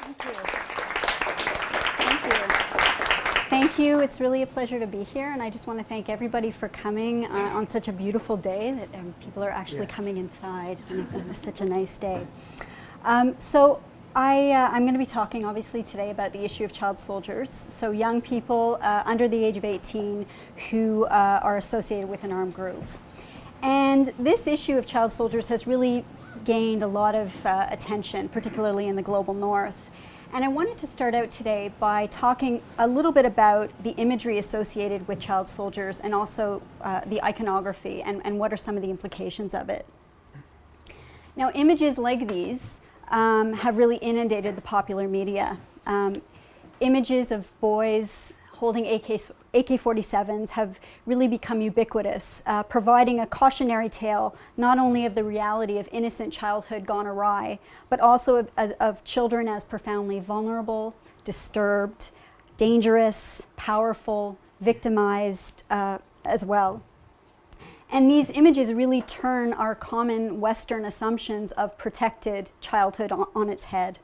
Thank you. Thank you. Thank you. It's really a pleasure to be here, and I just want to thank everybody for coming on such a beautiful day that people are actually coming inside on such a nice day. I'm going to be talking obviously today about the issue of child soldiers, so young people under the age of 18 who are associated with an armed group. And this issue of child soldiers has really gained a lot of attention, particularly in the global north. And I wanted to start out today by talking a little bit about the imagery associated with child soldiers and also the iconography and what are some of the implications of it. Now, images like these have really inundated the popular media. Images of boys holding AK-47s have really become ubiquitous, providing a cautionary tale not only of the reality of innocent childhood gone awry, but also of children as profoundly vulnerable, disturbed, dangerous, powerful, victimized as well. And these images really turn our common Western assumptions of protected childhood on its head.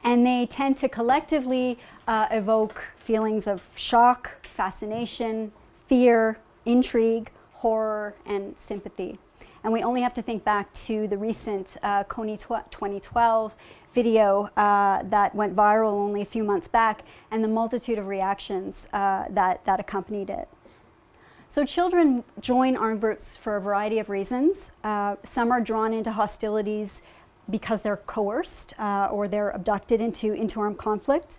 And they tend to collectively evoke feelings of shock, fascination, fear, intrigue, horror, and sympathy. And we only have to think back to the recent Coney 2012 video that went viral only a few months back, and the multitude of reactions that accompanied it. So children join armed groups for a variety of reasons. Some are drawn into hostilities because they're coerced or they're abducted into armed conflict.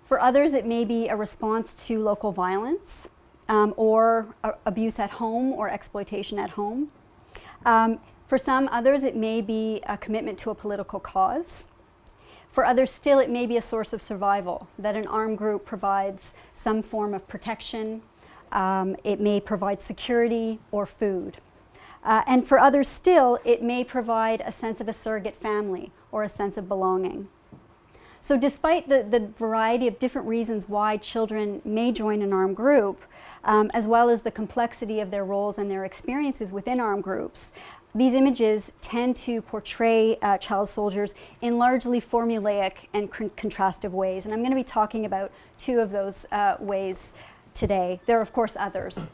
For others, it may be a response to local violence or abuse at home or exploitation at home. For some others, it may be a commitment to a political cause. For others still, it may be a source of survival, that an armed group provides some form of protection. It may provide security or food. And for others still, it may provide a sense of a surrogate family or a sense of belonging. So despite the variety of different reasons why children may join an armed group, as well as the complexity of their roles and their experiences within armed groups, these images tend to portray child soldiers in largely formulaic and contrastive ways. And I'm going to be talking about two of those ways today. There are, of course, others.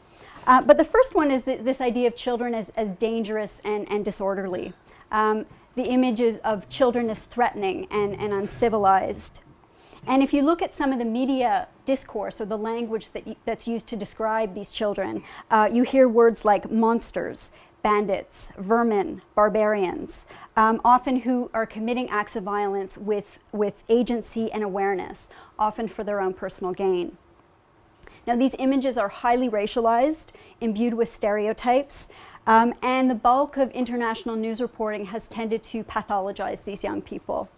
But the first one is this idea of children as dangerous and disorderly. The image of children as threatening and uncivilized. And if you look at some of the media discourse or the language that's used to describe these children, you hear words like monsters, bandits, vermin, barbarians, often who are committing acts of violence with agency and awareness, often for their own personal gain. Now, these images are highly racialized, imbued with stereotypes, and the bulk of international news reporting has tended to pathologize these young people.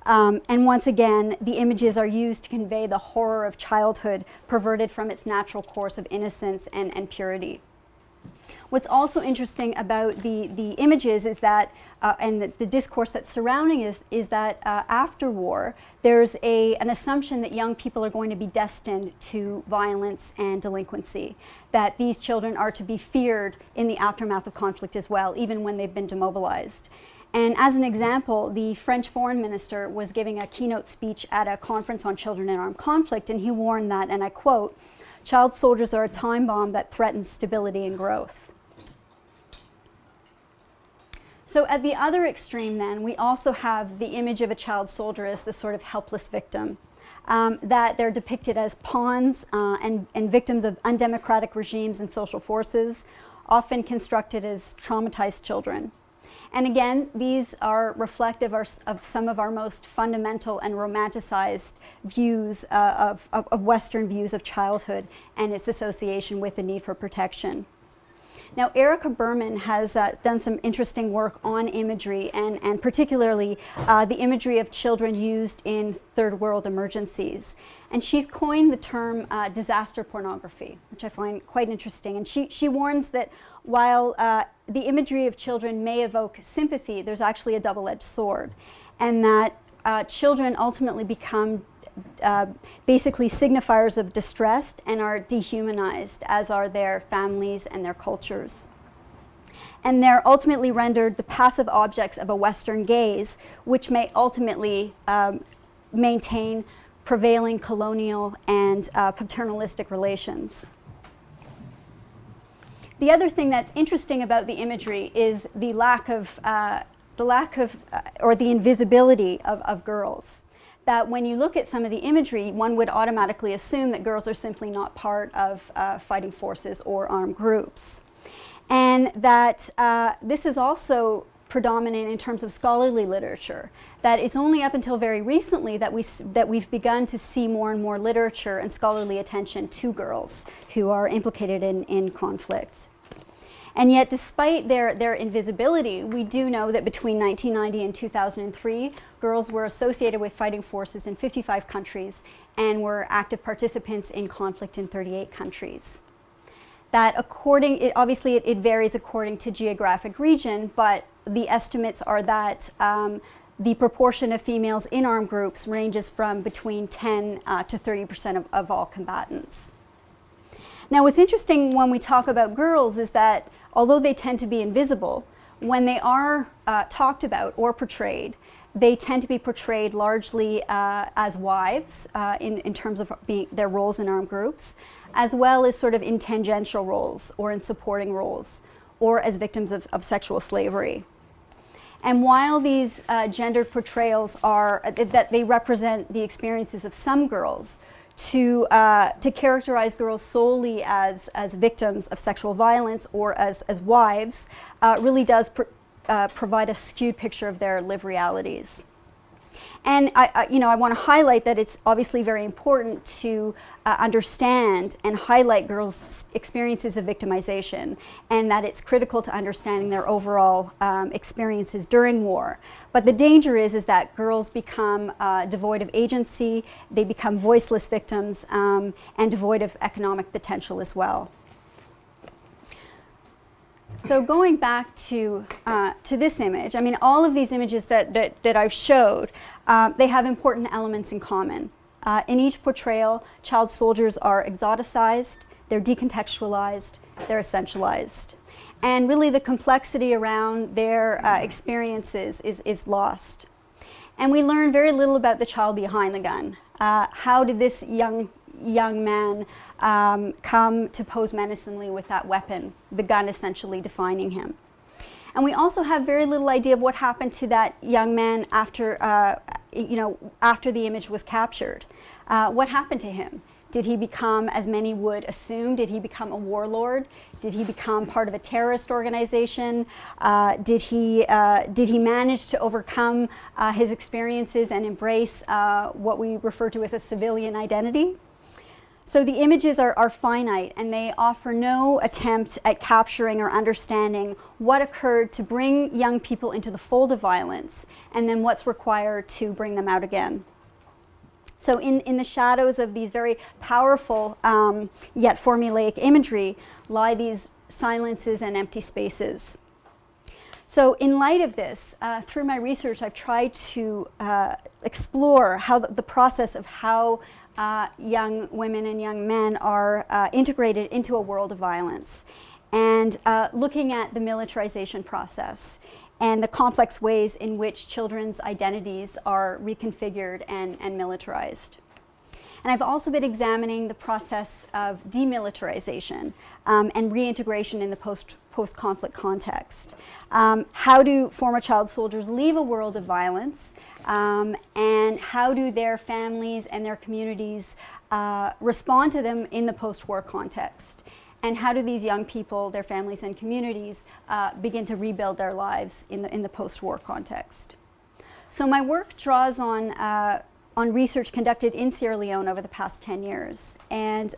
And once again, the images are used to convey the horror of childhood perverted from its natural course of innocence and purity. What's also interesting about the images is that, and the discourse that's surrounding is that after war, there's an assumption that young people are going to be destined to violence and delinquency, that these children are to be feared in the aftermath of conflict as well, even when they've been demobilized. And as an example, the French foreign minister was giving a keynote speech at a conference on children in armed conflict, and he warned that, and I quote, "Child soldiers are a time bomb that threatens stability and growth." So at the other extreme then, we also have the image of a child soldier as this sort of helpless victim, that they're depicted as pawns and victims of undemocratic regimes and social forces, often constructed as traumatized children. And again, these are reflective of some of our most fundamental and romanticized views of Western views of childhood and its association with the need for protection. Now, Erica Berman has done some interesting work on imagery and particularly the imagery of children used in third world emergencies. And she's coined the term disaster pornography, which I find quite interesting. And she warns that while the imagery of children may evoke sympathy, there's actually a double-edged sword, and that children ultimately become basically signifiers of distress and are dehumanized, as are their families and their cultures. And they're ultimately rendered the passive objects of a Western gaze, which may ultimately maintain prevailing colonial and paternalistic relations. The other thing that's interesting about the imagery is the lack of or the invisibility of girls. That when you look at some of the imagery, one would automatically assume that girls are simply not part of fighting forces or armed groups. And that this is also predominant in terms of scholarly literature. That it's only up until very recently that we've begun to see more and more literature and scholarly attention to girls who are implicated in conflicts. And yet, despite their invisibility, we do know that between 1990 and 2003, girls were associated with fighting forces in 55 countries and were active participants in conflict in 38 countries. That obviously it varies according to geographic region, but the estimates are that the proportion of females in armed groups ranges from between 10 to 30% of all combatants. Now, what's interesting when we talk about girls is that although they tend to be invisible, when they are talked about or portrayed, they tend to be portrayed largely as wives in terms of their roles in armed groups, as well as sort of in tangential roles or in supporting roles, or as victims of sexual slavery. And while these gendered portrayals that they represent the experiences of some girls, to characterize girls solely as victims of sexual violence or as wives really does provide a skewed picture of their lived realities. And I want to highlight that it's obviously very important to understand and highlight girls' experiences of victimization, and that it's critical to understanding their overall experiences during war. But the danger is that girls become devoid of agency, they become voiceless victims, and devoid of economic potential as well. So going back to this image, I mean, all of these images that I've showed, they have important elements in common. In each portrayal, child soldiers are exoticized, they're decontextualized, they're essentialized. And really the complexity around their experiences is lost. And we learn very little about the child behind the gun. How did this young man come to pose menacingly with that weapon, the gun essentially defining him? And we also have very little idea of what happened to that young man after the image was captured. What happened to him? Did he become, as many would assume, did he become a warlord? Did he become part of a terrorist organization? Did he manage to overcome his experiences and embrace what we refer to as a civilian identity? So the images are finite, and they offer no attempt at capturing or understanding what occurred to bring young people into the fold of violence, and then what's required to bring them out again. So in the shadows of these very powerful yet formulaic imagery lie these silences and empty spaces. So in light of this, through my research, I've tried to explore how the process of how young women and young men are integrated into a world of violence, and looking at the militarization process and the complex ways in which children's identities are reconfigured and militarized. And I've also been examining the process of demilitarization and reintegration in the post-conflict context. How do former child soldiers leave a world of violence, and how do their families and their communities respond to them in the post-war context? And how do these young people, their families and communities, begin to rebuild their lives in the post-war context? So my work draws on research conducted in Sierra Leone over the past 10 years. And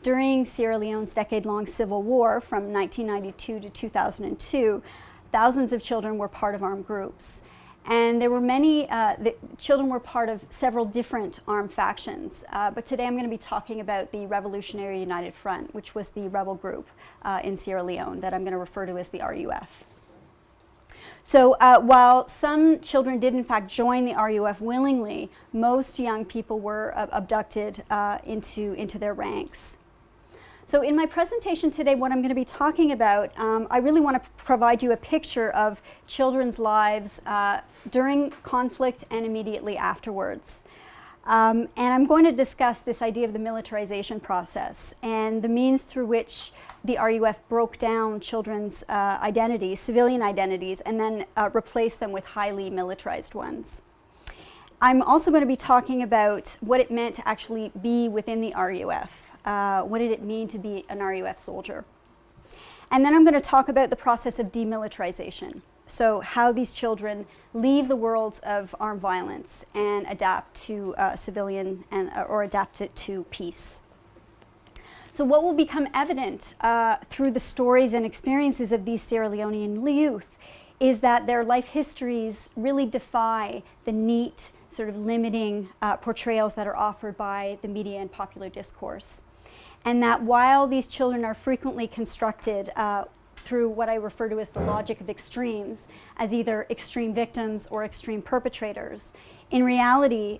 during Sierra Leone's decade-long civil war from 1992 to 2002, thousands of children were part of armed groups. And there were many, the children were part of several different armed factions. But today I'm going to be talking about the Revolutionary United Front, which was the rebel group in Sierra Leone that I'm going to refer to as the RUF. So while some children did in fact join the RUF willingly, most young people were abducted into their ranks. So in my presentation today, what I'm going to be talking about, I really want to provide you a picture of children's lives during conflict and immediately afterwards. And I'm going to discuss this idea of the militarization process and the means through which the RUF broke down children's identities, civilian identities, and then replaced them with highly militarized ones. I'm also going to be talking about what it meant to actually be within the RUF. What did it mean to be an RUF soldier? And then I'm going to talk about the process of demilitarization. So how these children leave the world of armed violence and adapt to civilian or adapt it to peace. So what will become evident through the stories and experiences of these Sierra Leonean youth is that their life histories really defy the neat, sort of limiting portrayals that are offered by the media and popular discourse. And that while these children are frequently constructed through what I refer to as the logic of extremes, as either extreme victims or extreme perpetrators, in reality,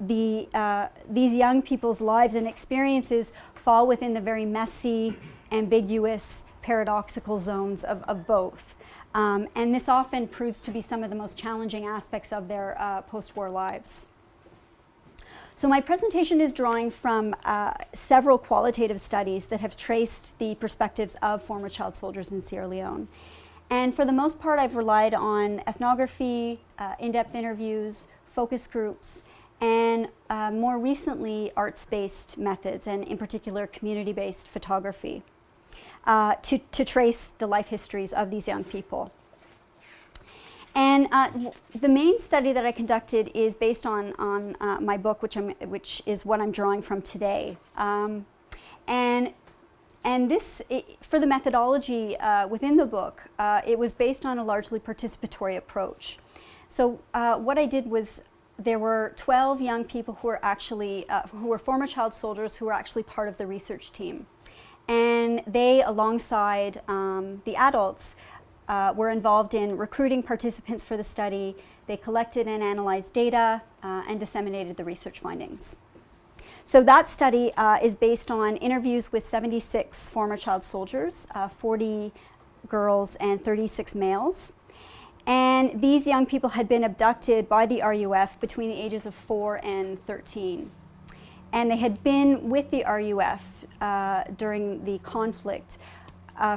these young people's lives and experiences fall within the very messy, ambiguous, paradoxical zones of both. And this often proves to be some of the most challenging aspects of their post-war lives. So my presentation is drawing from several qualitative studies that have traced the perspectives of former child soldiers in Sierra Leone. And for the most part, I've relied on ethnography, in-depth interviews, focus groups, and more recently, arts-based methods, and in particular, community-based photography, to trace the life histories of these young people. And the main study that I conducted is based on my book, which is what I'm drawing from today. And this, for the methodology within the book, it was based on a largely participatory approach. So what I did was, there were 12 young people who were actually, who were former child soldiers who were actually part of the research team. And they, alongside the adults, were involved in recruiting participants for the study. They collected and analyzed data and disseminated the research findings. So that study is based on interviews with 76 former child soldiers, 40 girls and 36 males. And these young people had been abducted by the RUF between the ages of 4 and 13. And they had been with the RUF during the conflict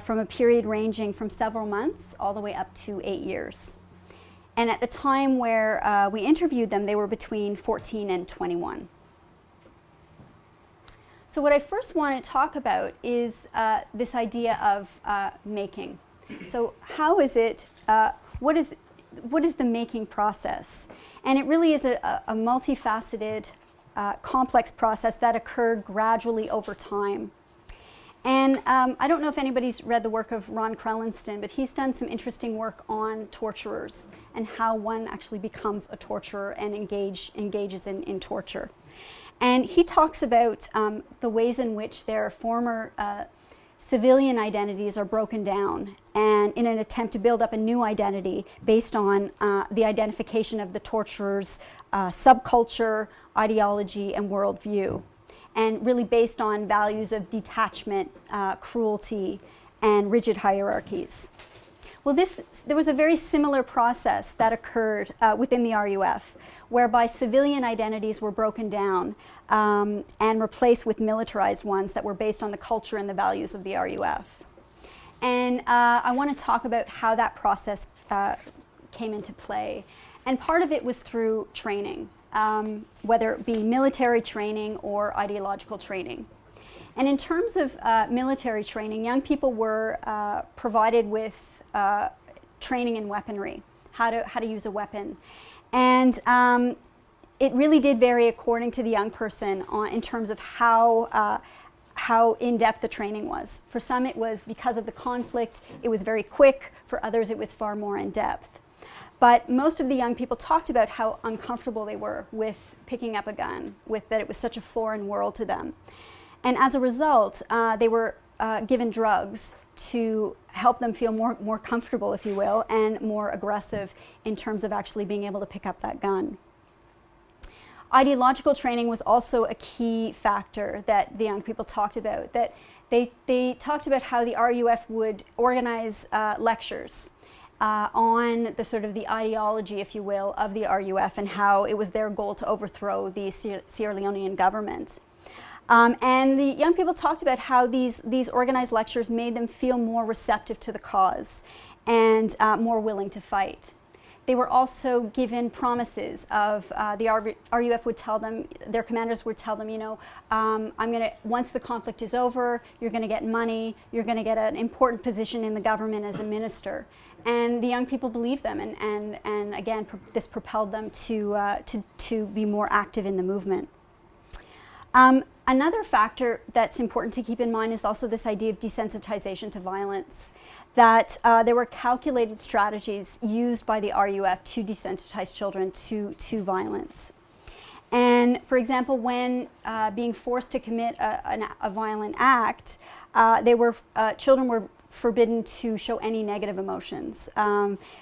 from a period ranging from several months all the way up to 8 years. And at the time where we interviewed them, they were between 14 and 21. So what I first want to talk about is this idea of making. So how is it, what is the making process? And it really is a multifaceted, complex process that occurred gradually over time. And I don't know if anybody's read the work of Ron Krellinston, but he's done some interesting work on torturers and how one actually becomes a torturer and engages in torture. And he talks about the ways in which their former civilian identities are broken down, and in an attempt to build up a new identity based on the identification of the torturer's subculture, ideology, and worldview, and really based on values of detachment, cruelty, and rigid hierarchies. Well, there was a very similar process that occurred within the RUF, whereby civilian identities were broken down and replaced with militarized ones that were based on the culture and the values of the RUF. And I want to talk about how that process came into play. And part of it was through training, whether it be military training or ideological training. And in terms of military training, young people were provided with training in weaponry, how to use a weapon. And it really did vary according to the young person in terms of how in-depth the training was. For some it was because of the conflict, it was very quick. For others it was far more in-depth. But most of the young people talked about how uncomfortable they were with picking up a gun, with that it was such a foreign world to them. And as a result, they were given drugs to help them feel more comfortable, if you will, and more aggressive in terms of actually being able to pick up that gun. Ideological training was also a key factor that the young people talked about, that they talked about how the RUF would organize lectures on the sort of the ideology, if you will, of the RUF and how it was their goal to overthrow the Sierra Leonean government. And the young people talked about how these organized lectures made them feel more receptive to the cause and more willing to fight. They were also given promises of the RUF would tell them, their commanders would tell them, you know, once the conflict is over, you're going to get money, you're going to get an important position in the government as a minister. And the young people believed them, and again, this propelled them to be more active in the movement. Another factor that's important to keep in mind is also this idea of desensitization to violence, that there were calculated strategies used by the RUF to desensitize children to violence. And for example, when being forced to commit a violent act, children were forbidden to show any negative emotions.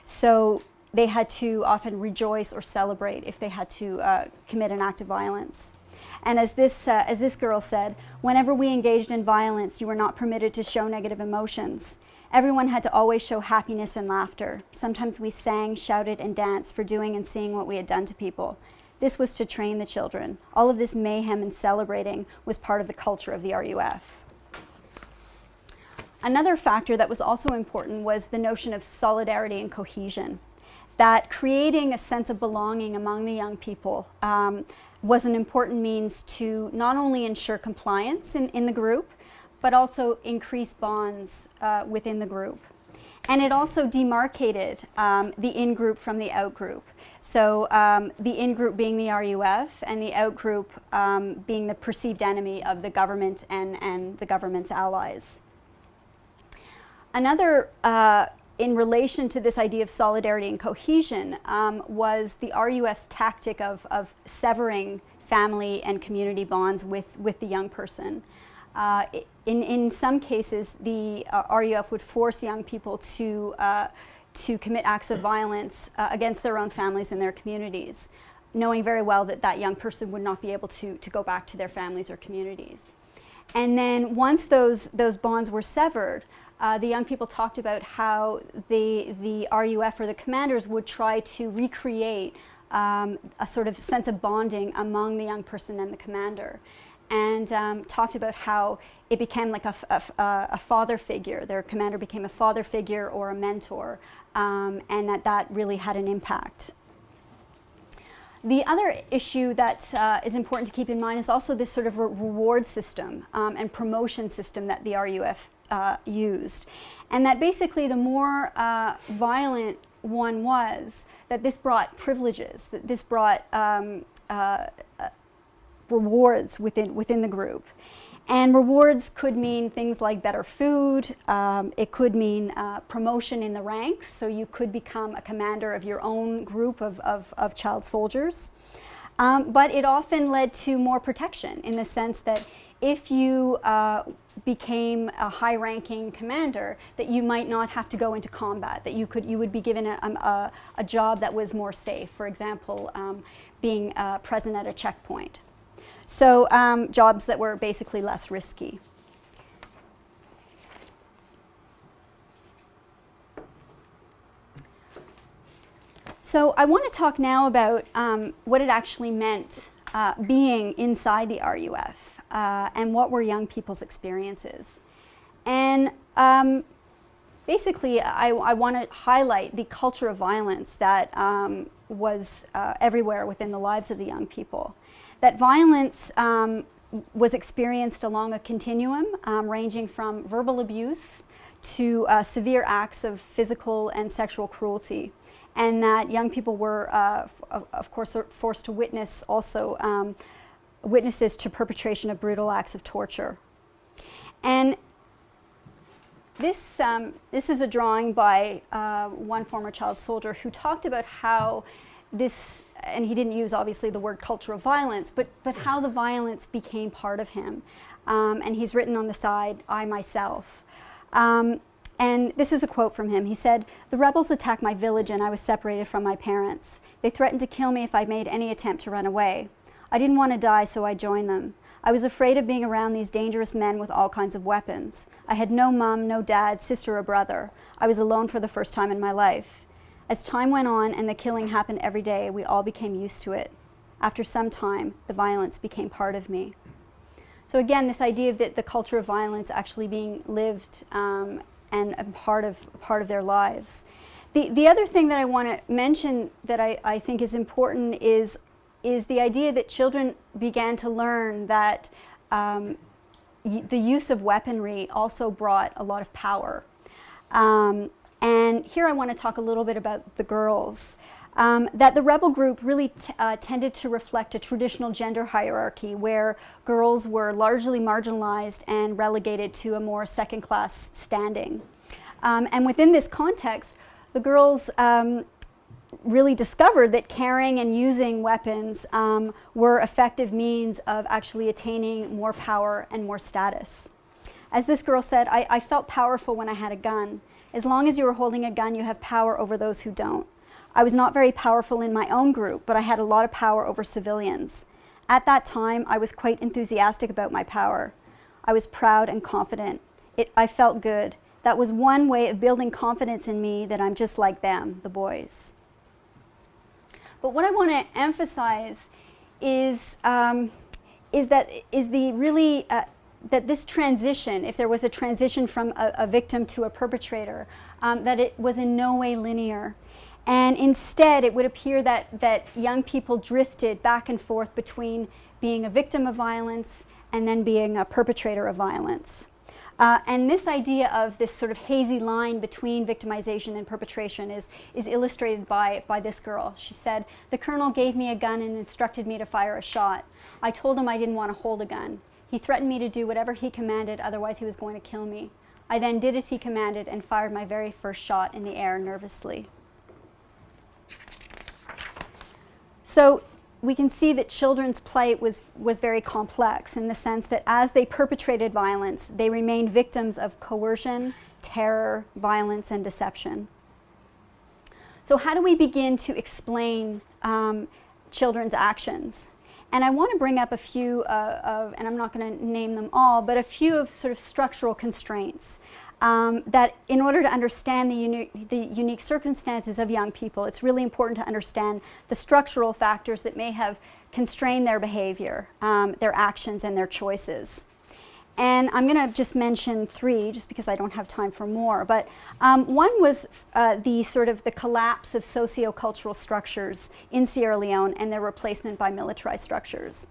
So they had to often rejoice or celebrate if they had to commit an act of violence. And as this girl said, whenever we engaged in violence, you were not permitted to show negative emotions. Everyone had to always show happiness and laughter. Sometimes we sang, shouted, and danced for doing and seeing what we had done to people. This was to train the children. All of this mayhem and celebrating was part of the culture of the RUF. Another factor that was also important was the notion of solidarity and cohesion, that creating a sense of belonging among the young people was an important means to not only ensure compliance in the group, but also increase bonds within the group. And it also demarcated the in-group from the out-group. So the in-group being the RUF and the out-group being the perceived enemy of the government and the government's allies. Another, in relation to this idea of solidarity and cohesion, was the RUF's tactic of severing family and community bonds with the young person. In some cases, the RUF would force young people to commit acts of violence against their own families and their communities, knowing very well that that young person would not be able to go back to their families or communities. And then once those bonds were severed, the young people talked about how the RUF or the commanders would try to recreate a sort of sense of bonding among the young person and the commander, and talked about how it became like a father figure. Their commander became a father figure or a mentor, and that really had an impact. The other issue that is important to keep in mind is also this sort of reward system and promotion system that the RUF used. And that basically the more violent one was, that this brought privileges, that this brought rewards within the group. And rewards could mean things like better food, it could mean promotion in the ranks, so you could become a commander of your own group of child soldiers. But it often led to more protection in the sense that if you became a high-ranking commander, that you might not have to go into combat, that you would be given a job that was more safe, for example, being present at a checkpoint. So jobs that were basically less risky. So I want to talk now about what it actually meant being inside the RUF and what were young people's experiences. And basically I want to highlight the culture of violence that was everywhere within the lives of the young people. That violence was experienced along a continuum ranging from verbal abuse to severe acts of physical and sexual cruelty, and that young people were, of course, forced to witness also witnesses to perpetration of brutal acts of torture. And this is a drawing by one former child soldier who talked about how this, and he didn't use obviously the word culture of violence, but how the violence became part of him. And he's written on the side, "I myself." And this is a quote from him. He said, "The rebels attacked my village and I was separated from my parents. They threatened to kill me if I made any attempt to run away. I didn't want to die, so I joined them. I was afraid of being around these dangerous men with all kinds of weapons. I had no mom, no dad, sister or brother. I was alone for the first time in my life. As time went on and the killing happened every day, we all became used to it. After some time, the violence became part of me. So again, this idea of the culture of violence actually being lived and a part of their lives. The other thing that I want to mention that I think is important is the idea that children began to learn that the use of weaponry also brought a lot of power. And here I want to talk a little bit about the girls. That the rebel group really tended to reflect a traditional gender hierarchy where girls were largely marginalized and relegated to a more second-class standing. And within this context, the girls really discovered that carrying and using weapons were effective means of actually attaining more power and more status. As this girl said, I felt powerful when I had a gun. As long as you are holding a gun, you have power over those who don't. I was not very powerful in my own group, but I had a lot of power over civilians. At that time, I was quite enthusiastic about my power. I was proud and confident. I felt good. That was one way of building confidence in me that I'm just like them, the boys. But what I want to emphasize is that this transition, if there was a transition from a victim to a perpetrator, that it was in no way linear. And instead, it would appear that young people drifted back and forth between being a victim of violence and then being a perpetrator of violence. And this idea of this sort of hazy line between victimization and perpetration is illustrated by this girl. She said, "The colonel gave me a gun and instructed me to fire a shot. I told him I didn't want to hold a gun. He threatened me to do whatever he commanded, otherwise he was going to kill me. I then did as he commanded and fired my very first shot in the air nervously." So we can see that children's plight was very complex in the sense that as they perpetrated violence, they remained victims of coercion, terror, violence, and deception. So how do we begin to explain children's actions? And I want to bring up a few and I'm not going to name them all, but a few of sort of structural constraints that in order to understand the unique circumstances of young people, it's really important to understand the structural factors that may have constrained their behavior, their actions, and their choices. And I'm going to just mention three, just because I don't have time for more. But one was the collapse of socio-cultural structures in Sierra Leone and their replacement by militarized structures.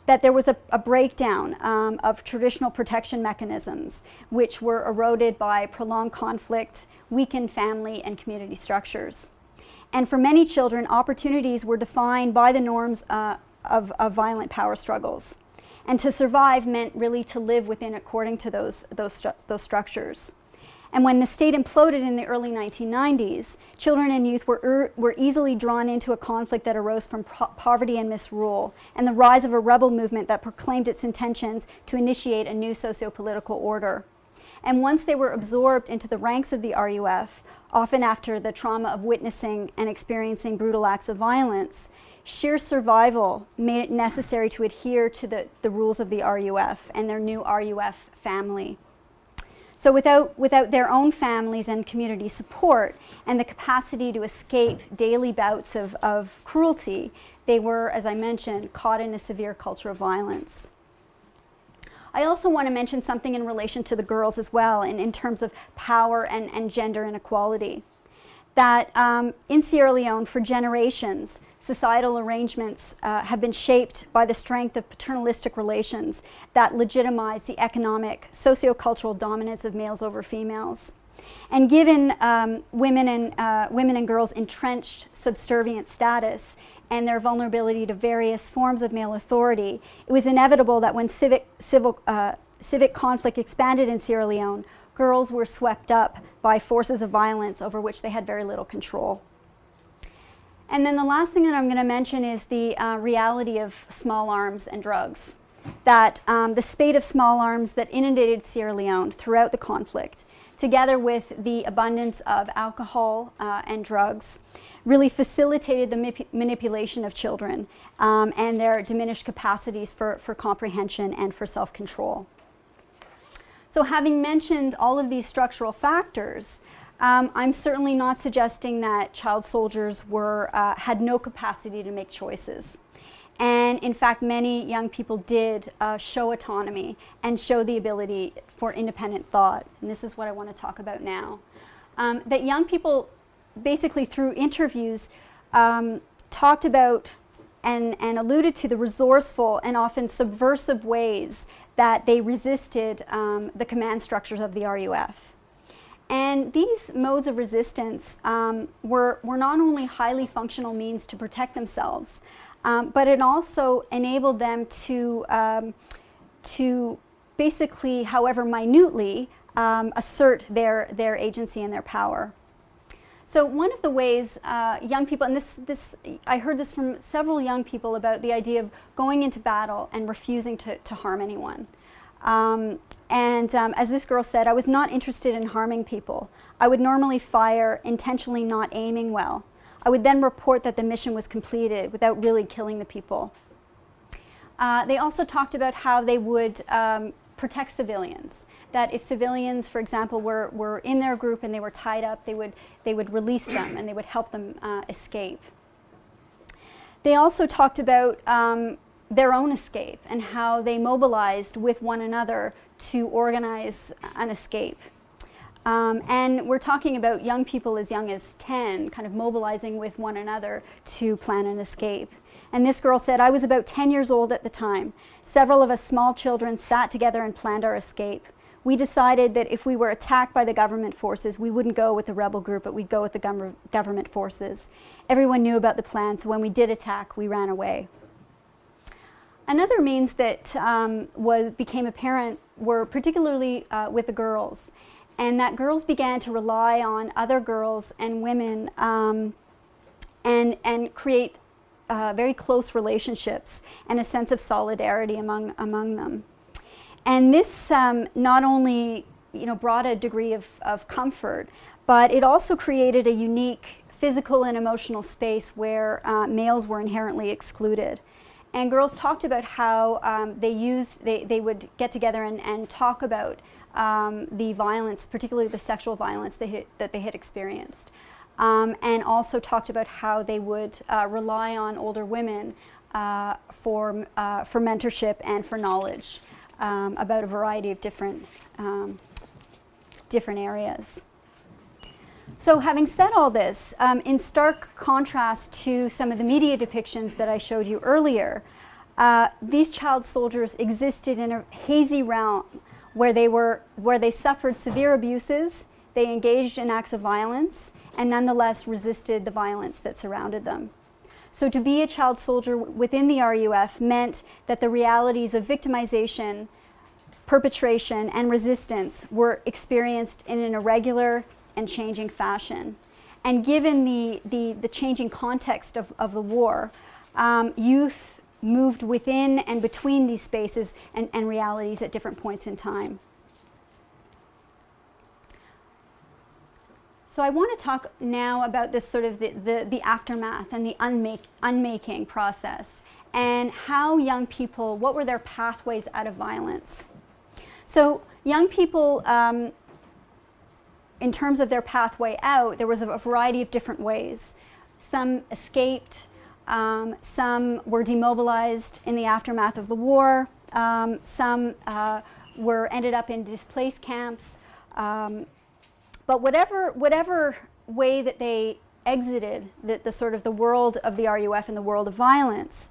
That there was a breakdown of traditional protection mechanisms, which were eroded by prolonged conflict, weakened family and community structures. And for many children, opportunities were defined by the norms of violent power struggles. And to survive meant really to live within according to those structures. And when the state imploded in the early 1990s, children and youth were easily drawn into a conflict that arose from poverty and misrule, and the rise of a rebel movement that proclaimed its intentions to initiate a new socio-political order. And once they were absorbed into the ranks of the RUF, often after the trauma of witnessing and experiencing brutal acts of violence, sheer survival made it necessary to adhere to the rules of the RUF and their new RUF family. So without their own families and community support and the capacity to escape daily bouts of cruelty, they were, as I mentioned, caught in a severe culture of violence. I also want to mention something in relation to the girls as well, and in terms of power and gender inequality. That in Sierra Leone, for generations, societal arrangements have been shaped by the strength of paternalistic relations that legitimize the economic, sociocultural dominance of males over females. And given women and girls' entrenched subservient status and their vulnerability to various forms of male authority, it was inevitable that when civic conflict expanded in Sierra Leone, girls were swept up by forces of violence over which they had very little control. And then the last thing that I'm going to mention is the reality of small arms and drugs. That the spate of small arms that inundated Sierra Leone throughout the conflict together with the abundance of alcohol and drugs, really facilitated the manipulation of children and their diminished capacities for comprehension and for self-control. So having mentioned all of these structural factors, I'm certainly not suggesting that child soldiers had no capacity to make choices. And in fact, many young people did show autonomy and show the ability for independent thought. And this is what I want to talk about now. That young people, basically through interviews, talked about and alluded to the resourceful and often subversive ways that they resisted the command structures of the RUF. And these modes of resistance were not only highly functional means to protect themselves, but it also enabled them to basically, however minutely, assert their agency and their power. So one of the ways young people, and I heard this from several young people about the idea of going into battle and refusing to harm anyone. As this girl said, I was not interested in harming people. I would normally fire, intentionally not aiming well. I would then report that the mission was completed without really killing the people. They also talked about how they would protect civilians. That if civilians, for example, were in their group and they were tied up, they would release them and they would help them escape. They also talked about their own escape and how they mobilized with one another to organize an escape. And we're talking about young people as young as 10, kind of mobilizing with one another to plan an escape. And this girl said, I was about 10 years old at the time. Several of us small children sat together and planned our escape. We decided that if we were attacked by the government forces, we wouldn't go with the rebel group, but we'd go with the government forces. Everyone knew about the plan, so when we did attack, we ran away. Another means that became apparent were particularly with the girls, and that girls began to rely on other girls and women and create very close relationships and a sense of solidarity among them. And this not only brought a degree of comfort, but it also created a unique physical and emotional space where males were inherently excluded. And girls talked about how they would get together and talk about the violence, particularly the sexual violence that they had experienced. And also talked about how they would rely on older women for mentorship and for knowledge about a variety of different areas. So having said all this, in stark contrast to some of the media depictions that I showed you earlier, these child soldiers existed in a hazy realm where they suffered severe abuses, they engaged in acts of violence, and nonetheless resisted the violence that surrounded them. So to be a child soldier within the RUF meant that the realities of victimization, perpetration, and resistance were experienced in an irregular and changing fashion. And given the changing context of the war, youth moved within and between these spaces and realities at different points in time. So I want to talk now about this sort of the aftermath and the unmaking process and how young people, what were their pathways out of violence. So young people, in terms of their pathway out, there was a variety of different ways. Some escaped, some were demobilized in the aftermath of the war, some ended up in displaced camps. But whatever way that they exited the sort of the world of the RUF and the world of violence,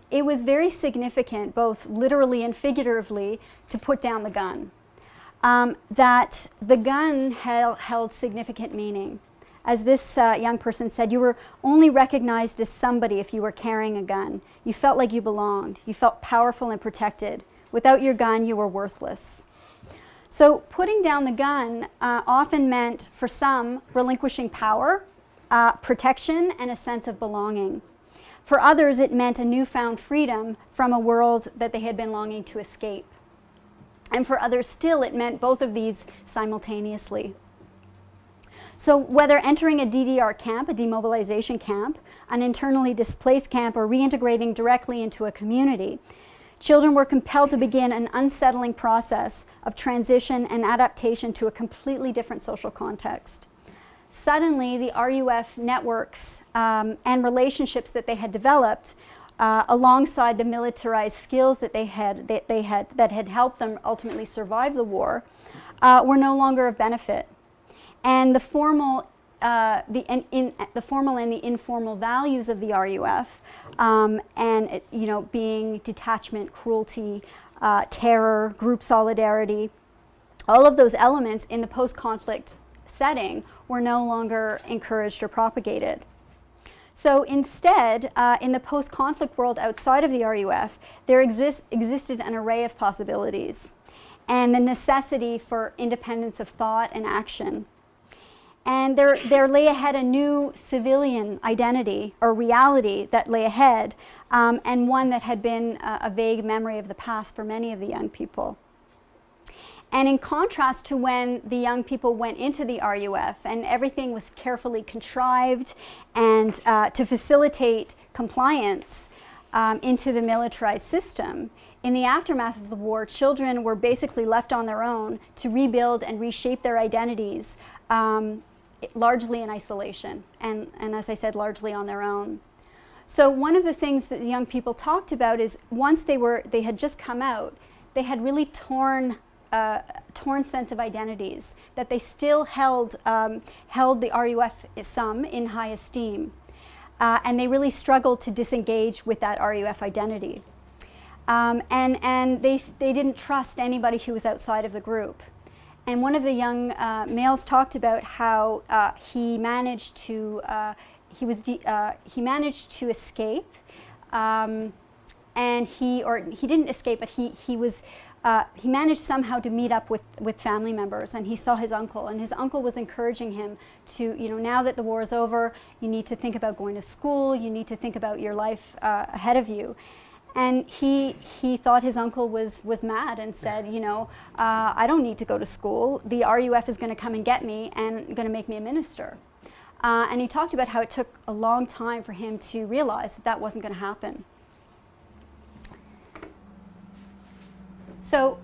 it was very significant, both literally and figuratively, to put down the gun. That the gun held significant meaning. As this young person said, you were only recognized as somebody if you were carrying a gun. You felt like you belonged. You felt powerful and protected. Without your gun, you were worthless. So putting down the gun often meant, for some, relinquishing power, protection, and a sense of belonging. For others, it meant a newfound freedom from a world that they had been longing to escape. And for others still, it meant both of these simultaneously. So whether entering a DDR camp, a demobilization camp, an internally displaced camp, or reintegrating directly into a community, children were compelled to begin an unsettling process of transition and adaptation to a completely different social context. Suddenly, the RUF networks and relationships that they had developed alongside the militarized skills that that had helped them ultimately survive the war, were no longer of benefit. And the formal and the informal values of the RUF, and being detachment, cruelty, terror, group solidarity, all of those elements in the post-conflict setting were no longer encouraged or propagated. So instead, in the post-conflict world outside of the RUF, there existed an array of possibilities and the necessity for independence of thought and action. And there lay ahead a new civilian identity or reality that lay ahead, and one that had been a vague memory of the past for many of the young people. And in contrast to when the young people went into the RUF and everything was carefully contrived and to facilitate compliance into the militarized system, in the aftermath of the war, children were basically left on their own to rebuild and reshape their identities, largely in isolation, and as I said, largely on their own. So one of the things that the young people talked about is once they had just come out, they had really torn sense of identities, that they still held the RUF some in high esteem, and they really struggled to disengage with that RUF identity, and they didn't trust anybody who was outside of the group. And one of the young males talked about how he managed to escape, and he didn't escape, but he managed somehow to meet up with family members, and he saw his uncle, and his uncle was encouraging him to, now that the war is over, you need to think about going to school, you need to think about your life ahead of you. And he thought his uncle was mad and said, I don't need to go to school. The RUF is going to come and get me and going to make me a minister. And he talked about how it took a long time for him to realize that that wasn't going to happen. So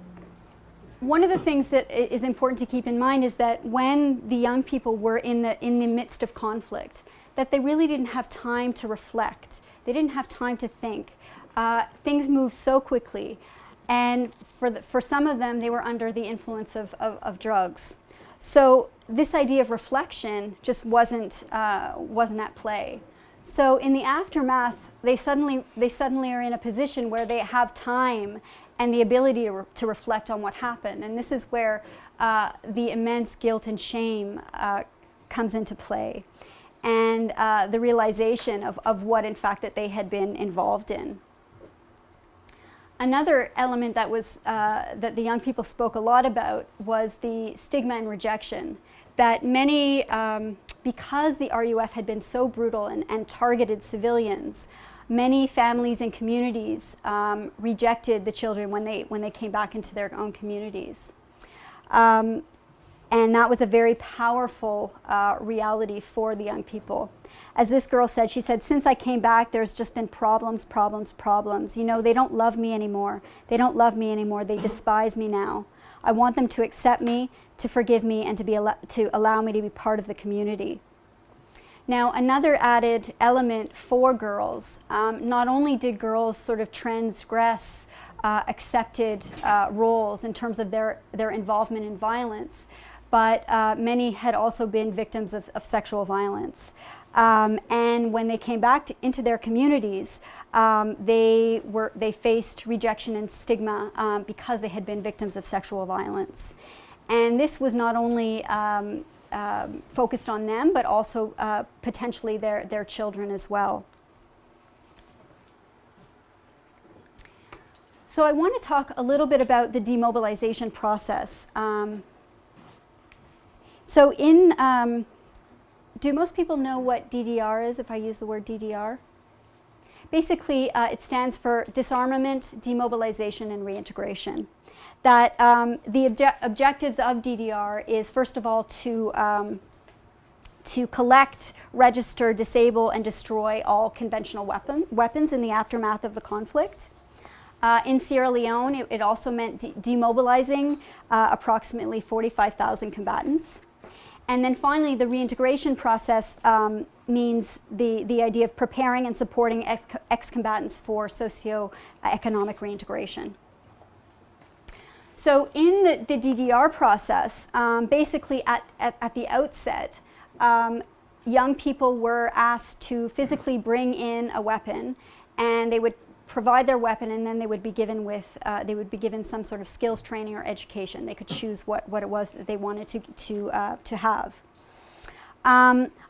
one of the things that is important to keep in mind is that when the young people were in the midst of conflict, that they really didn't have time to reflect. They didn't have time to think. Things moved so quickly, and for some of them, they were under the influence of drugs. So this idea of reflection just wasn't at play. So in the aftermath, they suddenly are in a position where they have time and the ability to reflect on what happened, and this is where the immense guilt and shame comes into play, and the realization of what in fact that they had been involved in. Another element that was that the young people spoke a lot about was the stigma and rejection. That many, because the RUF had been so brutal and targeted civilians, many families and communities rejected the children when they came back into their own communities. And that was a very powerful reality for the young people. As this girl said, she said, since I came back, there's just been problems, problems, problems. They don't love me anymore. They don't love me anymore. They despise me now. I want them to accept me, to forgive me, and to allow me to be part of the community. Now, another added element for girls, not only did girls sort of transgress accepted roles in terms of their involvement in violence, but many had also been victims of sexual violence. And when they came back into their communities, they faced rejection and stigma because they had been victims of sexual violence. And this was not only focused on them, but also potentially their children as well. So I want to talk a little bit about the demobilization process. So do most people know what DDR is, if I use the word DDR? basically it stands for disarmament, demobilization, and reintegration. That the objectives of DDR is, first of all, to collect, register, disable, and destroy all conventional weapons in the aftermath of the conflict. In Sierra Leone, it also meant demobilizing approximately 45,000 combatants. And then finally, the reintegration process means the idea of preparing and supporting ex-combatants for socio-economic reintegration. So in the DDR process, basically at the outset, young people were asked to physically bring in a weapon, and they would provide their weapon, and then they would be given some sort of skills training or education. They could choose what it was that they wanted to have.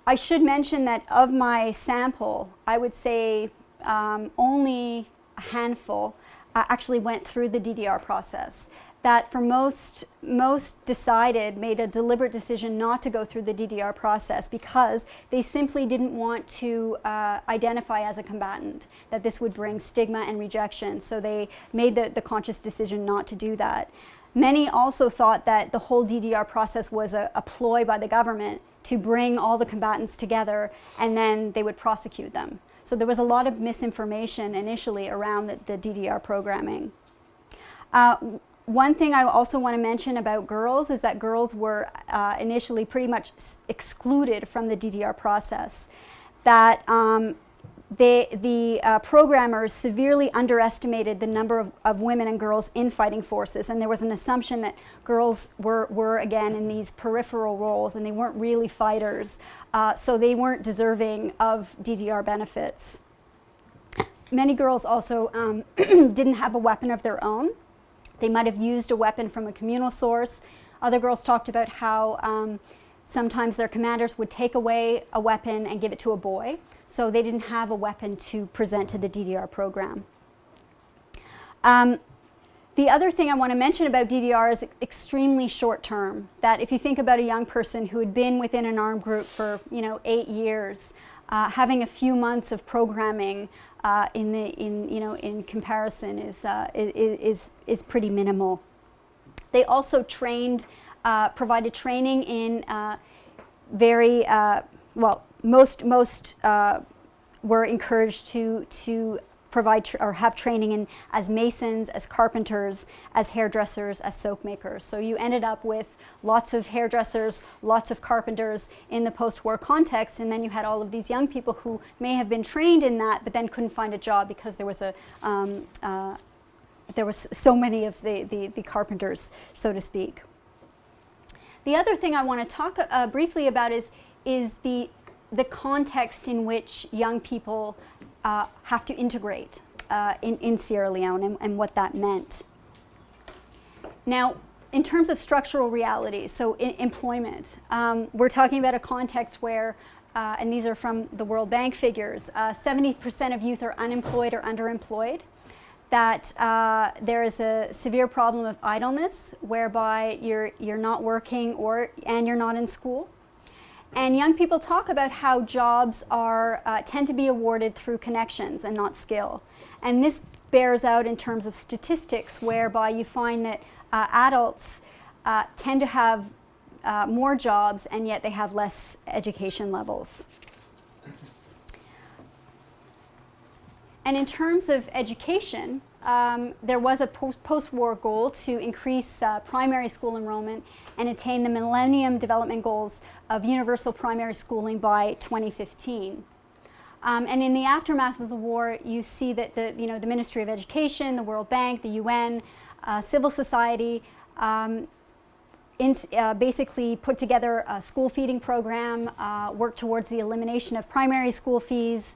I should mention that of my sample, I would say only a handful actually went through the DDR process. That for most made a deliberate decision not to go through the DDR process because they simply didn't want to identify as a combatant, that this would bring stigma and rejection. So they made the conscious decision not to do that. Many also thought that the whole DDR process was a ploy by the government to bring all the combatants together, and then they would prosecute them. So there was a lot of misinformation initially around the DDR programming. One thing I also want to mention about girls is that girls were initially pretty much excluded from the DDR process. That the programmers severely underestimated the number of women and girls in fighting forces, and there was an assumption that girls were again in these peripheral roles and they weren't really fighters, so they weren't deserving of DDR benefits. Many girls also didn't have a weapon of their own. They might have used a weapon from a communal source. Other girls talked about how sometimes their commanders would take away a weapon and give it to a boy, so they didn't have a weapon to present to the DDR program. The other thing I want to mention about DDR is extremely short term. That if you think about a young person who had been within an armed group for 8 years, having a few months of programming in comparison is pretty minimal. They also provided training in most were encouraged to provide or have training as masons, as carpenters, as hairdressers, as soap makers. So you ended up with lots of hairdressers, lots of carpenters in the post-war context, and then you had all of these young people who may have been trained in that, but then couldn't find a job because there was so many of the carpenters, so to speak. The other thing I want to talk briefly about is the context in which young people have to integrate in Sierra Leone and what that meant. Now, in terms of structural realities, so employment, we're talking about a context where, and these are from the World Bank figures, 70% of youth are unemployed or underemployed. That there is a severe problem of idleness, whereby you're not working and you're not in school. And young people talk about how jobs tend to be awarded through connections and not skill. And this bears out in terms of statistics, whereby you find that adults tend to have more jobs, and yet they have less education levels. And in terms of education, there was a post-war goal to increase primary school enrollment and attain the Millennium Development Goals of universal primary schooling by 2015. And in the aftermath of the war, you see that the Ministry of Education, the World Bank, the UN, civil society basically put together a school feeding program, worked towards the elimination of primary school fees,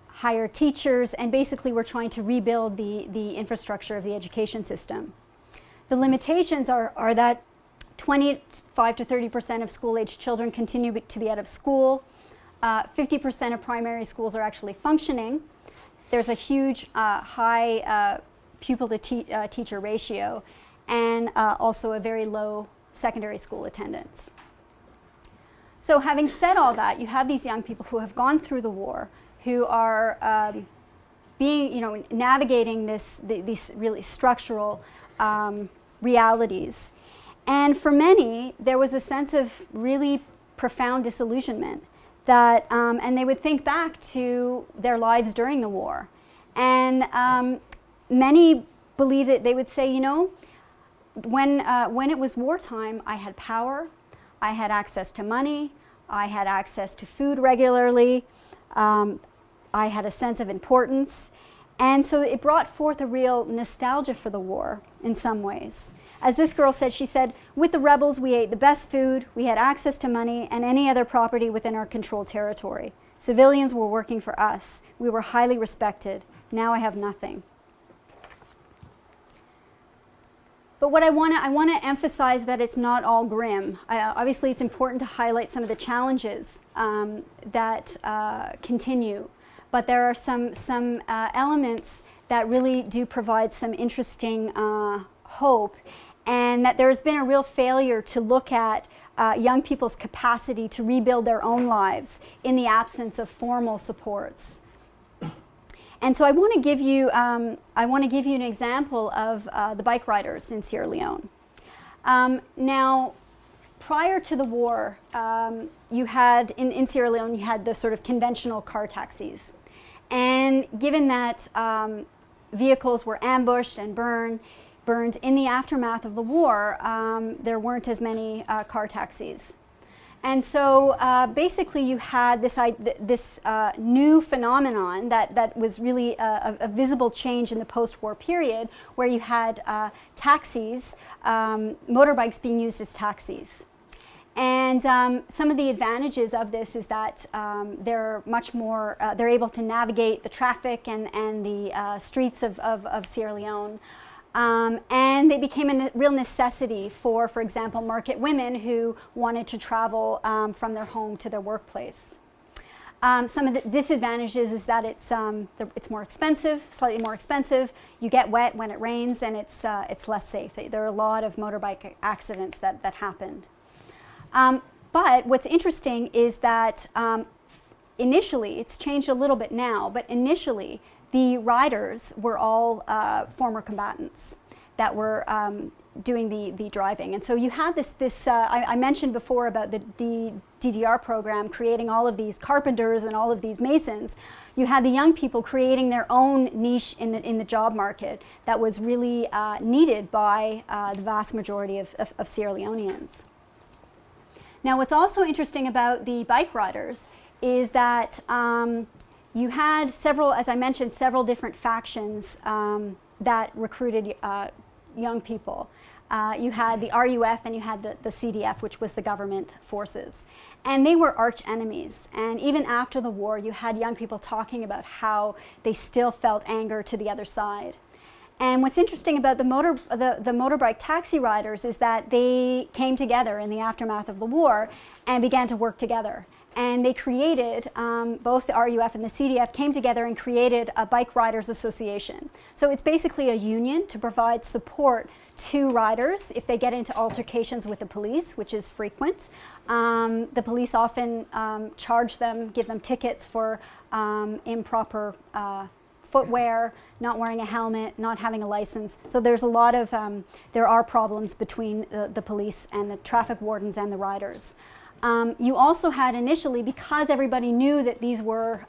hire teachers, and basically we're trying to rebuild the infrastructure of the education system. The limitations are that 25 to 30% of school-aged children continue to be out of school. 50% of primary schools are actually functioning. There's a huge high pupil to teacher ratio, and also a very low secondary school attendance. So having said all that, you have these young people who have gone through the war, who are being, navigating these really structural realities. And for many, there was a sense of really profound disillusionment that, and they would think back to their lives during the war. And many believe that they would say, when it was wartime, I had power, I had access to money, I had access to food regularly, I had a sense of importance. And so it brought forth a real nostalgia for the war in some ways. As this girl said, she said, with the rebels, we ate the best food, we had access to money and any other property within our controlled territory. Civilians were working for us. We were highly respected. Now I have nothing. But what I want to emphasize that it's not all grim. Obviously, it's important to highlight some of the challenges that continue. But there are some elements that really do provide some interesting hope, and that there's been a real failure to look at young people's capacity to rebuild their own lives in the absence of formal supports. And so I want to give you an example of the bike riders in Sierra Leone. Now, prior to the war, you had in Sierra Leone you had the sort of conventional car taxis, and given that vehicles were ambushed and burned in the aftermath of the war, there weren't as many car taxis. And so basically you had this new phenomenon that was really a visible change in the post-war period, where you had taxis, motorbikes being used as taxis. And some of the advantages of this is that they're much more, they're able to navigate the traffic and the streets of Sierra Leone. And they became a real necessity for example, market women who wanted to travel from their home to their workplace. Some of the disadvantages is that it's more expensive, slightly more expensive. You get wet when it rains, and it's less safe. There are a lot of motorbike accidents that happened. But what's interesting is that initially, it's changed a little bit now, but initially, the riders were all former combatants that were doing the driving. And so you had I mentioned before about the DDR program creating all of these carpenters and all of these masons. You had the young people creating their own niche in the job market that was really needed by the vast majority of Sierra Leoneans. Now, what's also interesting about the bike riders is that you had several, as I mentioned, several different factions that recruited young people. You had the RUF and you had the CDF, which was the government forces. And they were arch enemies. And even after the war, you had young people talking about how they still felt anger to the other side. And what's interesting about the motorbike taxi riders is that they came together in the aftermath of the war and began to work together. And they created, both the RUF and the CDF came together and created a Bike Riders Association. So it's basically a union to provide support to riders if they get into altercations with the police, which is frequent. The police often charge them, give them tickets for improper footwear, not wearing a helmet, not having a license. So there's a lot of, there are problems between the police and the traffic wardens and the riders. You also had initially, because everybody knew that these were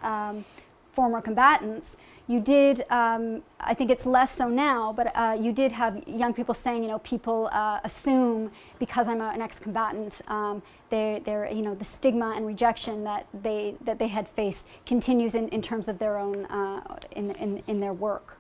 former combatants, you did, I think it's less so now, but you did have young people saying, people assume because I'm an ex-combatant, the stigma and rejection that they had faced continues in terms of their own, in their work.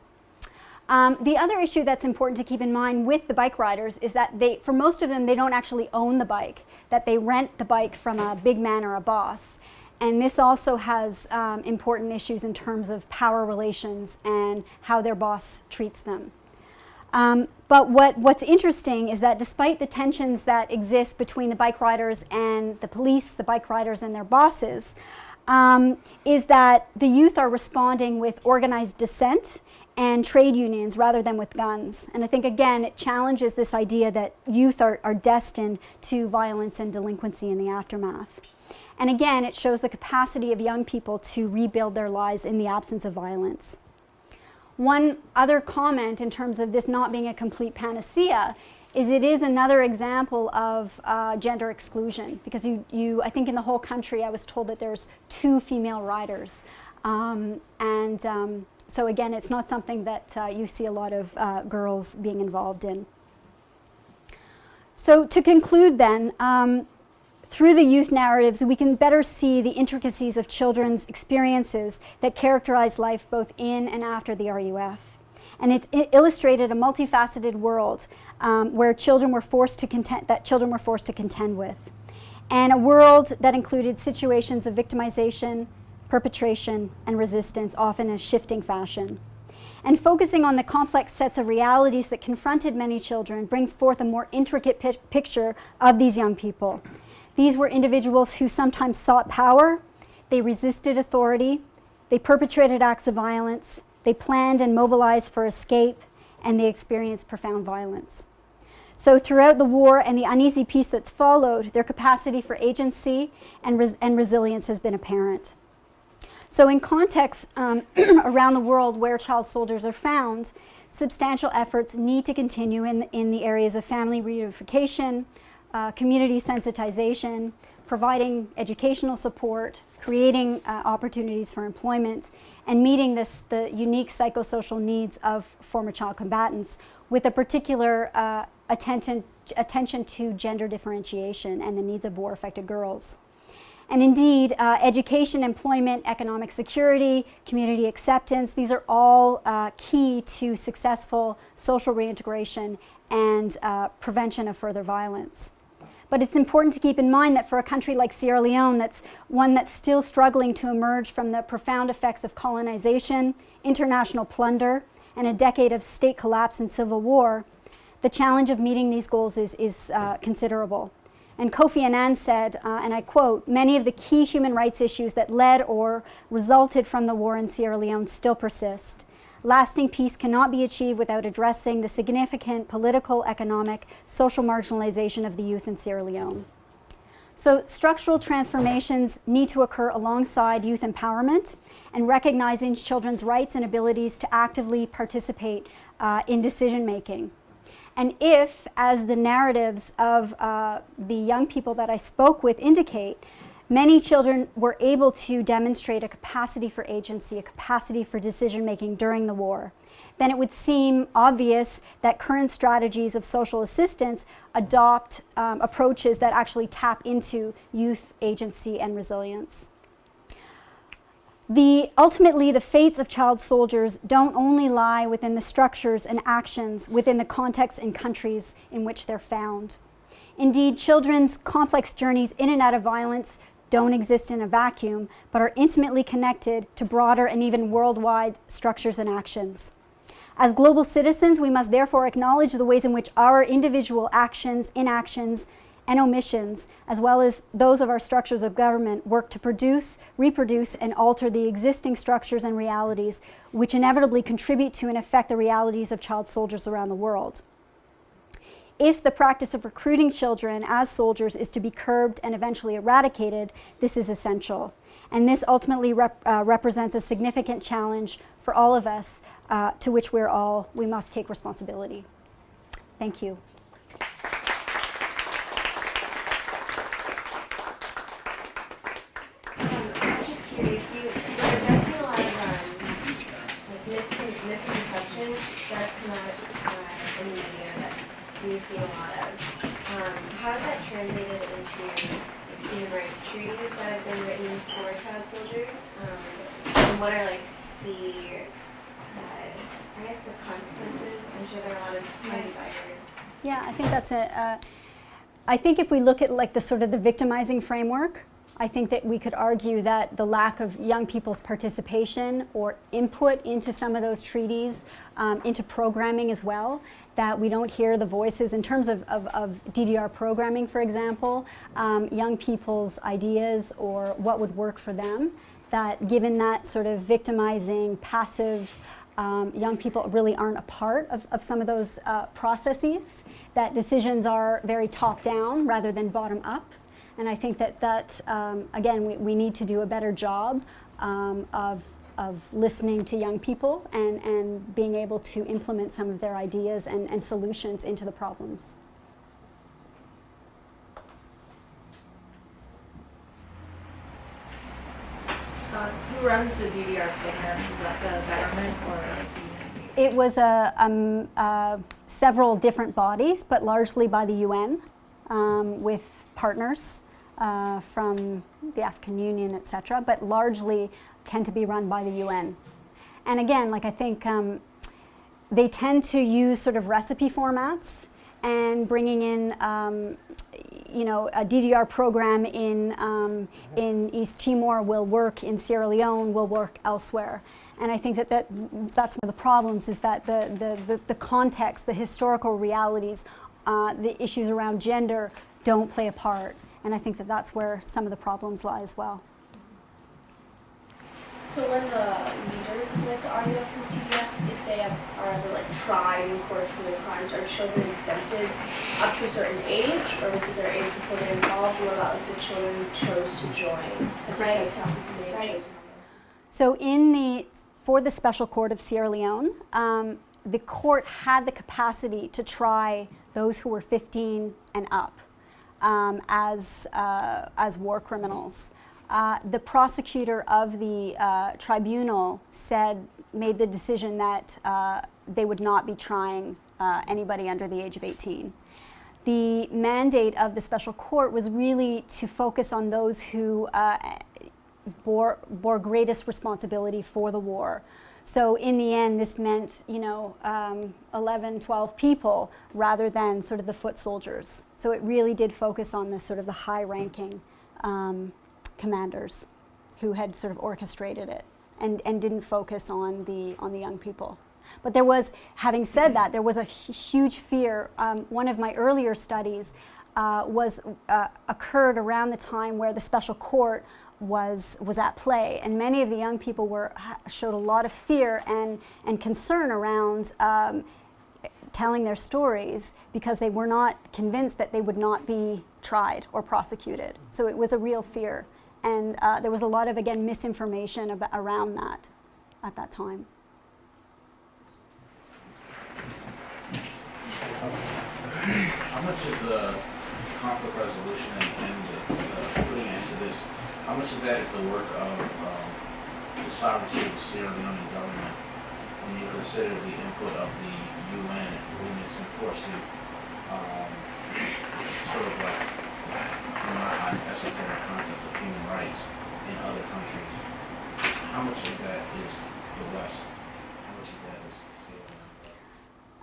The other issue that's important to keep in mind with the bike riders is that for most of them, they don't actually own the bike, that they rent the bike from a big man or a boss. And this also has important issues in terms of power relations and how their boss treats them. But what's interesting is that despite the tensions that exist between the bike riders and the police, the bike riders and their bosses, is that the youth are responding with organized dissent and trade unions rather than with guns. And I think, again, it challenges this idea that youth are destined to violence and delinquency in the aftermath. And again, it shows the capacity of young people to rebuild their lives in the absence of violence. One other comment in terms of this not being a complete panacea is it is another example of gender exclusion, because I think in the whole country I was told that there's 2 female riders. So again, it's not something that you see a lot of girls being involved in. So to conclude then, through the youth narratives, we can better see the intricacies of children's experiences that characterize life both in and after the RUF. And it's illustrated a multifaceted world where children were forced to contend with. And a world that included situations of victimization, perpetration, and resistance, often in a shifting fashion. And focusing on the complex sets of realities that confronted many children brings forth a more intricate picture of these young people. These were individuals who sometimes sought power, they resisted authority, they perpetrated acts of violence, they planned and mobilized for escape, and they experienced profound violence. So throughout the war and the uneasy peace that's followed, their capacity for agency and resilience has been apparent. So in contexts around the world where child soldiers are found, substantial efforts need to continue in the areas of family reunification, community sensitization, providing educational support, creating opportunities for employment, and meeting the unique psychosocial needs of former child combatants with a particular attention to gender differentiation and the needs of war-affected girls. And indeed, education, employment, economic security, community acceptance, these are all key to successful social reintegration and prevention of further violence. But it's important to keep in mind that for a country like Sierra Leone, that's still struggling to emerge from the profound effects of colonization, international plunder, and a decade of state collapse and civil war, the challenge of meeting these goals is considerable. And Kofi Annan said, and I quote, "Many of the key human rights issues that led or resulted from the war in Sierra Leone still persist. Lasting peace cannot be achieved without addressing the significant political, economic, social marginalization of the youth in Sierra Leone." So structural transformations need to occur alongside youth empowerment and recognizing children's rights and abilities to actively participate in decision making. And if, as the narratives of the young people that I spoke with indicate, many children were able to demonstrate a capacity for agency, a capacity for decision making during the war, then it would seem obvious that current strategies of social assistance adopt approaches that actually tap into youth agency and resilience. Ultimately, the fates of child soldiers don't only lie within the structures and actions within the contexts and countries in which they're found. Indeed, children's complex journeys in and out of violence don't exist in a vacuum, but are intimately connected to broader and even worldwide structures and actions. As global citizens, we must therefore acknowledge the ways in which our individual actions, inactions, and omissions, as well as those of our structures of government, work to produce, reproduce, and alter the existing structures and realities which inevitably contribute to and affect the realities of child soldiers around the world. If the practice of recruiting children as soldiers is to be curbed and eventually eradicated, this is essential. And this ultimately represents a significant challenge for all of us, to which we must take responsibility. Thank you. Misconceptions that come out in the media that we see a lot of. How is that translated into human rights treaties that have been written for child soldiers? And what are the consequences? I'm sure there are a lot of undesired. Yeah, I think that's I think if we look at the sort of the victimizing framework, I think that we could argue that the lack of young people's participation or input into some of those treaties, into programming as well, that we don't hear the voices in terms of DDR programming, for example, young people's ideas or what would work for them, that given that sort of victimizing, passive, young people really aren't a part of some of those processes, that decisions are very top-down rather than bottom-up. And I think that again, we need to do a better job of of listening to young people and being able to implement some of their ideas and solutions into the problems. Who runs the DDR program? Is that the government or? It was several different bodies, but largely by the UN, with partners from the African Union, etc., but largely tend to be run by the UN. And again, like I think they tend to use sort of recipe formats, and bringing in you know, a DDR program in East Timor will work, in Sierra Leone will work elsewhere. And I think that's one of the problems, is that the context, the historical realities, the issues around gender don't play a part. And I think that's where some of the problems lie as well. So when the leaders of like the RUF and CDF, if they are ever like tried in courts for their crimes, are children exempted up to a certain age, or is it their age before they're involved? What about like the children who chose to join? Right. So for the Special Court of Sierra Leone, the court had the capacity to try those who were 15 and up as war criminals. The prosecutor of the tribunal made the decision that they would not be trying anybody under the age of 18. The mandate of the special court was really to focus on those who bore greatest responsibility for the war. So in the end, this meant, you know, 11, 12 people rather than sort of the foot soldiers. So it really did focus on the sort of the high-ranking commanders who had sort of orchestrated it, and didn't focus on the young people. But there was, having said that, there was a huge fear. One of my earlier studies occurred around the time where the special court was at play, and many of the young people showed a lot of fear and concern around telling their stories, because they were not convinced that they would not be tried or prosecuted. So it was a real fear. And there was a lot of, again, misinformation around that at that time. How much of the conflict resolution and the putting an end to this, how much of that is the work of the sovereignty of the Sierra Leone government, when you consider the input of the UN when it's enforcing sort of like, in my eyes, esoteric concept of human rights in other countries? How much of that is the West? How much of that is Sierra Leone?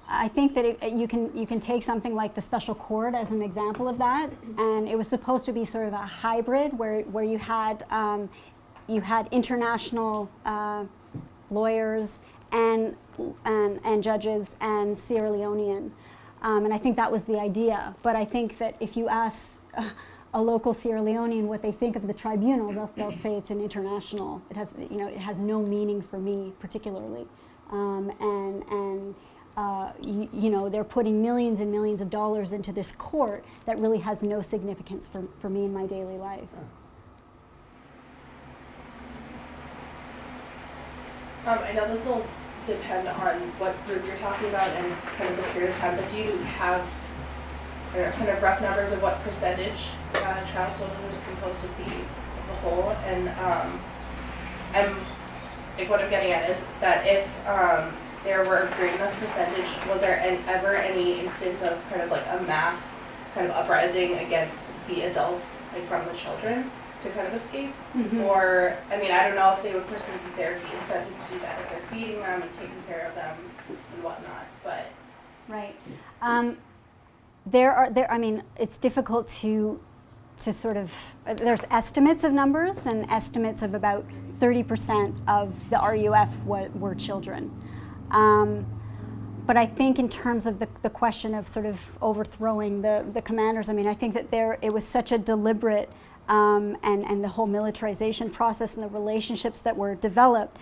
I think that you can take something like the special court as an example of that, and it was supposed to be sort of a hybrid where you had international lawyers and judges and Sierra Leonean, and I think that was the idea. But I think that if you ask a local Sierra Leonean what they think of the tribunal, they'll say it's an international. It has no meaning for me particularly, they're putting millions and millions of dollars into this court that really has no significance for me in my daily life. I know this will depend on what group you're talking about and kind of the period of time, but do you have kind of rough numbers of what percentage child soldiers was composed of the whole? And what I'm getting at is that if there were a great enough percentage, was there ever any instance of kind of like a mass kind of uprising against the adults, like from the children, to kind of escape? Mm-hmm. Or, I mean, I don't know if they would pursue therapy incentive to do that, if they're feeding them and taking care of them and whatnot, but. Right. I mean, it's difficult to sort of, there's estimates of numbers, and estimates of about 30% of the RUF were children. But I think in terms of the question of sort of overthrowing the commanders, I mean, I think that it was such a deliberate and the whole militarization process and the relationships that were developed,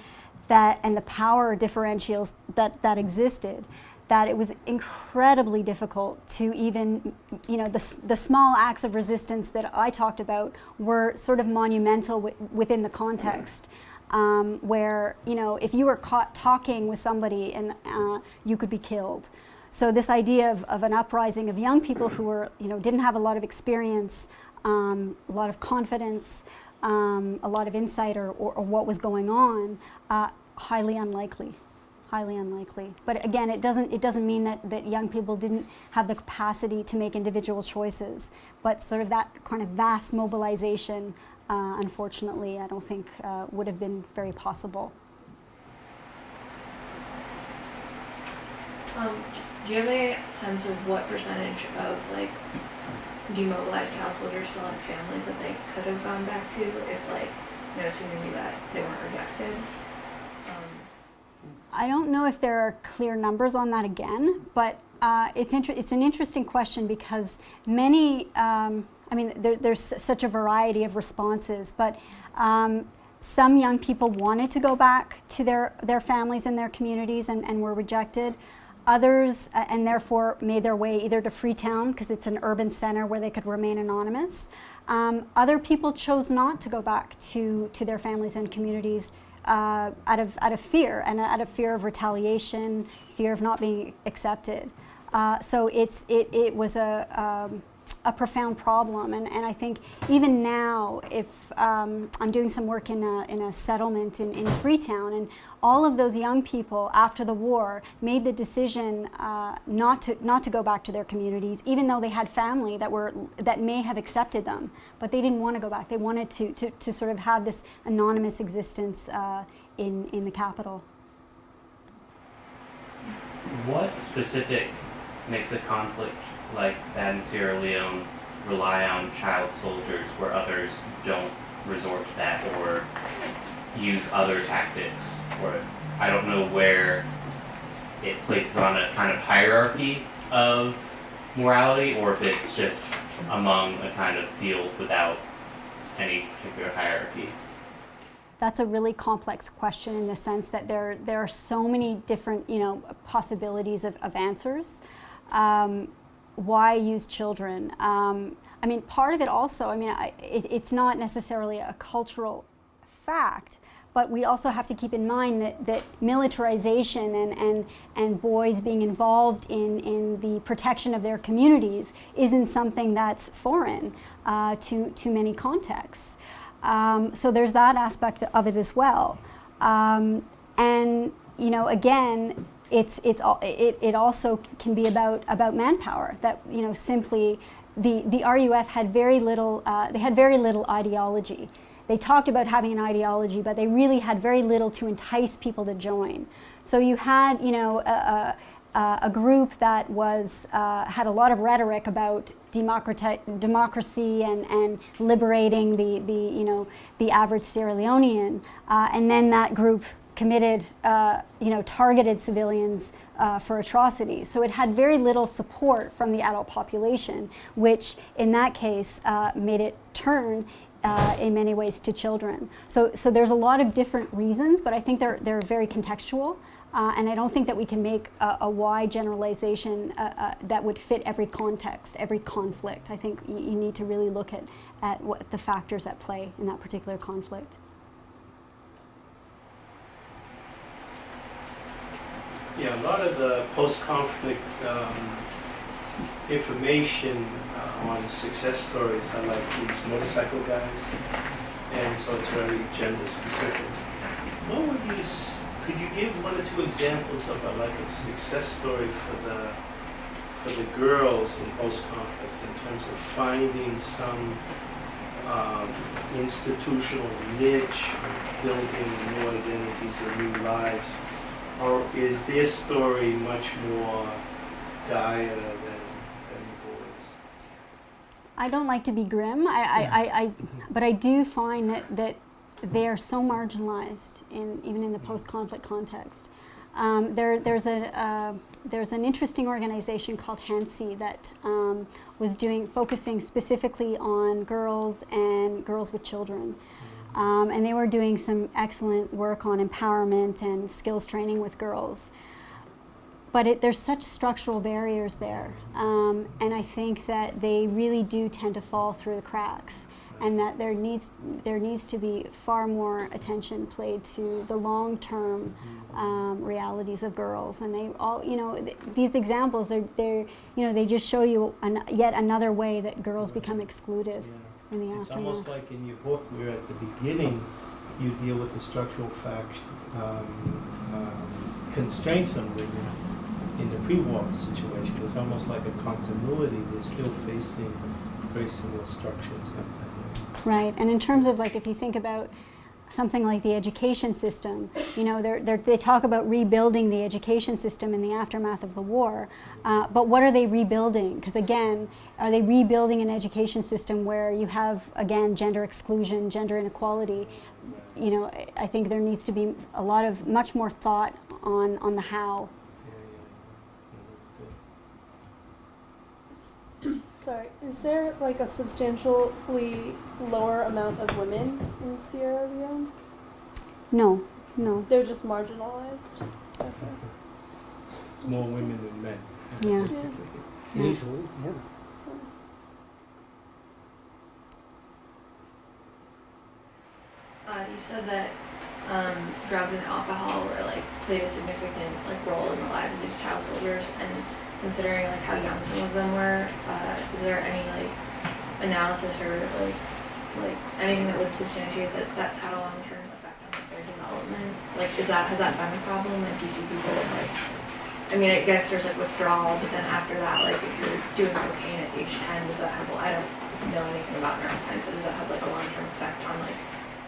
and the power differentials that existed, that it was incredibly difficult to even, the small acts of resistance that I talked about were sort of monumental within the context. where, you know, if you were caught talking with somebody and you could be killed. So this idea of an uprising of young people who were, you know, didn't have a lot of experience, a lot of confidence, a lot of insight or what was going on, highly unlikely. Highly unlikely. But again, it doesn't mean that young people didn't have the capacity to make individual choices. But sort of that kind of vast mobilization, unfortunately, I don't think would have been very possible. Do you have any sense of what percentage of like demobilized child soldiers still have families that they could have gone back to if, like, you know, assuming that they weren't rejected? I don't know if there are clear numbers on that again, but it's an interesting question because many, I mean, there's such a variety of responses, but some young people wanted to go back to their families and their communities and were rejected. Others, and therefore made their way either to Freetown, because it's an urban center where they could remain anonymous. Other people chose not to go back to their families and communities out of fear, and out of fear of retaliation, fear of not being accepted. So it was a profound problem, and I think even now, if I'm doing some work in a settlement in Freetown, and all of those young people after the war made the decision not to go back to their communities, even though they had family that may have accepted them, but they didn't want to go back. They wanted to sort of have this anonymous existence in the capital. What specific makes a conflict like that in Sierra Leone rely on child soldiers where others don't resort to that or use other tactics? Or I don't know where it places on a kind of hierarchy of morality, or if it's just among a kind of field without any particular hierarchy. That's a really complex question in the sense that there are so many different, you know, possibilities of answers. Why use children? I mean, part of it also, I mean, it's not necessarily a cultural fact, but we also have to keep in mind that militarization and boys being involved in the protection of their communities isn't something that's foreign to many contexts. So there's that aspect of it as well. And, you know, again, it also can be about manpower. That, you know, simply the RUF had very little. They had very little ideology. They talked about having an ideology, but they really had very little to entice people to join. So you had, you know, a group that was had a lot of rhetoric about democracy and liberating the average Sierra Leonean, and then that group committed, targeted civilians for atrocities. So it had very little support from the adult population, which in that case made it turn in many ways to children. So there's a lot of different reasons, but I think they're very contextual. And I don't think that we can make a wide generalization that would fit every context, every conflict. I think you need to really look at what the factors at play in that particular conflict. Yeah, a lot of the post-conflict information on success stories are like these motorcycle guys, and so it's very gender specific. What would you, could you give one or two examples of a success story for the girls in post-conflict in terms of finding some institutional niche, building new identities and new lives? Or is their story much more dire than the boys? I don't like to be grim, but I do find that they are so marginalized even in the post-conflict context. There's an interesting organization called HANSI that was focusing specifically on girls and girls with children. And they were doing some excellent work on empowerment and skills training with girls. But there's such structural barriers there. And I think that they really do tend to fall through the cracks. and that there needs to be far more attention played to the long-term realities of girls. And they all, these examples, they just show you yet another way that girls become excluded in the It's aftermath. almost like in your book, where at the beginning you deal with the structural constraints on women in the pre-war situation. It's almost like a continuity. They're still facing very similar structures. Right, and in terms of, like, if you think about something like the education system, they talk about rebuilding the education system in the aftermath of the war, but what are they rebuilding? Because again, are they rebuilding an education system where you have, again, gender exclusion, gender inequality? I think there needs to be much more thought on the how. Sorry, is there like a substantially lower amount of women in Sierra Leone? No. They're just marginalized. Okay. It's more women than men. Yeah. Basically. Yeah. Usually, yeah. You said that drugs and alcohol were played a significant role in the lives of these child soldiers, and considering how young some of them were, is there any analysis or anything that would substantiate that that's had a long-term effect on their development? Has that been a problem? Do you see people I guess there's withdrawal, but then after that, if you're doing cocaine at age 10, does that have, I don't know anything about neuroscience, so does that have a long-term effect on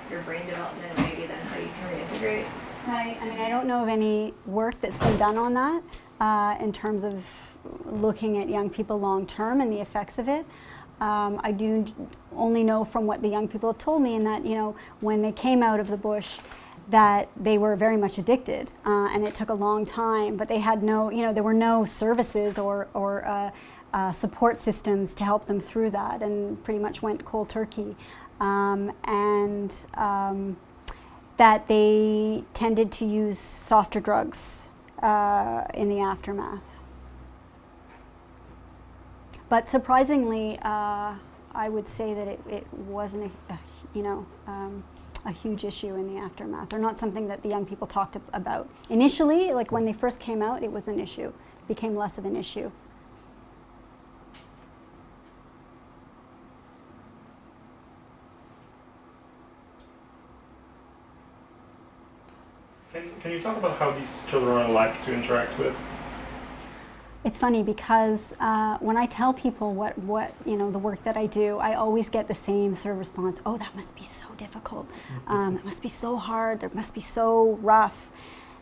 your brain development and maybe then how you can reintegrate? Right. I don't know of any work that's been done on that in terms of looking at young people long-term and the effects of it. I do only know from what the young people have told me, and that, when they came out of the bush, that they were very much addicted, and it took a long time, but they had no, there were no services or support systems to help them through that, and pretty much went cold turkey. That they tended to use softer drugs in the aftermath. But surprisingly, I would say that it wasn't a huge issue in the aftermath, or not something that the young people talked about. Initially, when they first came out, it was an issue. It became less of an issue. Can you talk about how these children are like to interact with? It's funny because when I tell people what the work that I do, I always get the same sort of response. Oh, that must be so difficult. It must be so hard. It must be so rough.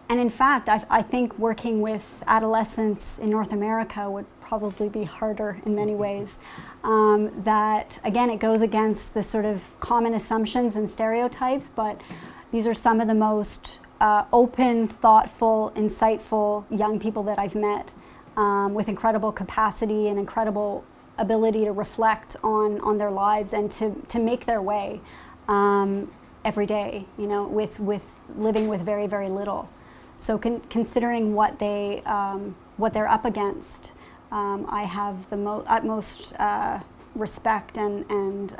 And in fact, I think working with adolescents in North America would probably be harder in many ways. That, again, it goes against the sort of common assumptions and stereotypes, but these are some of the most open, thoughtful, insightful young people that I've met, with incredible capacity and incredible ability to reflect on their lives and to make their way every day, with living with very, very little. So considering what they're up against, I have the utmost respect and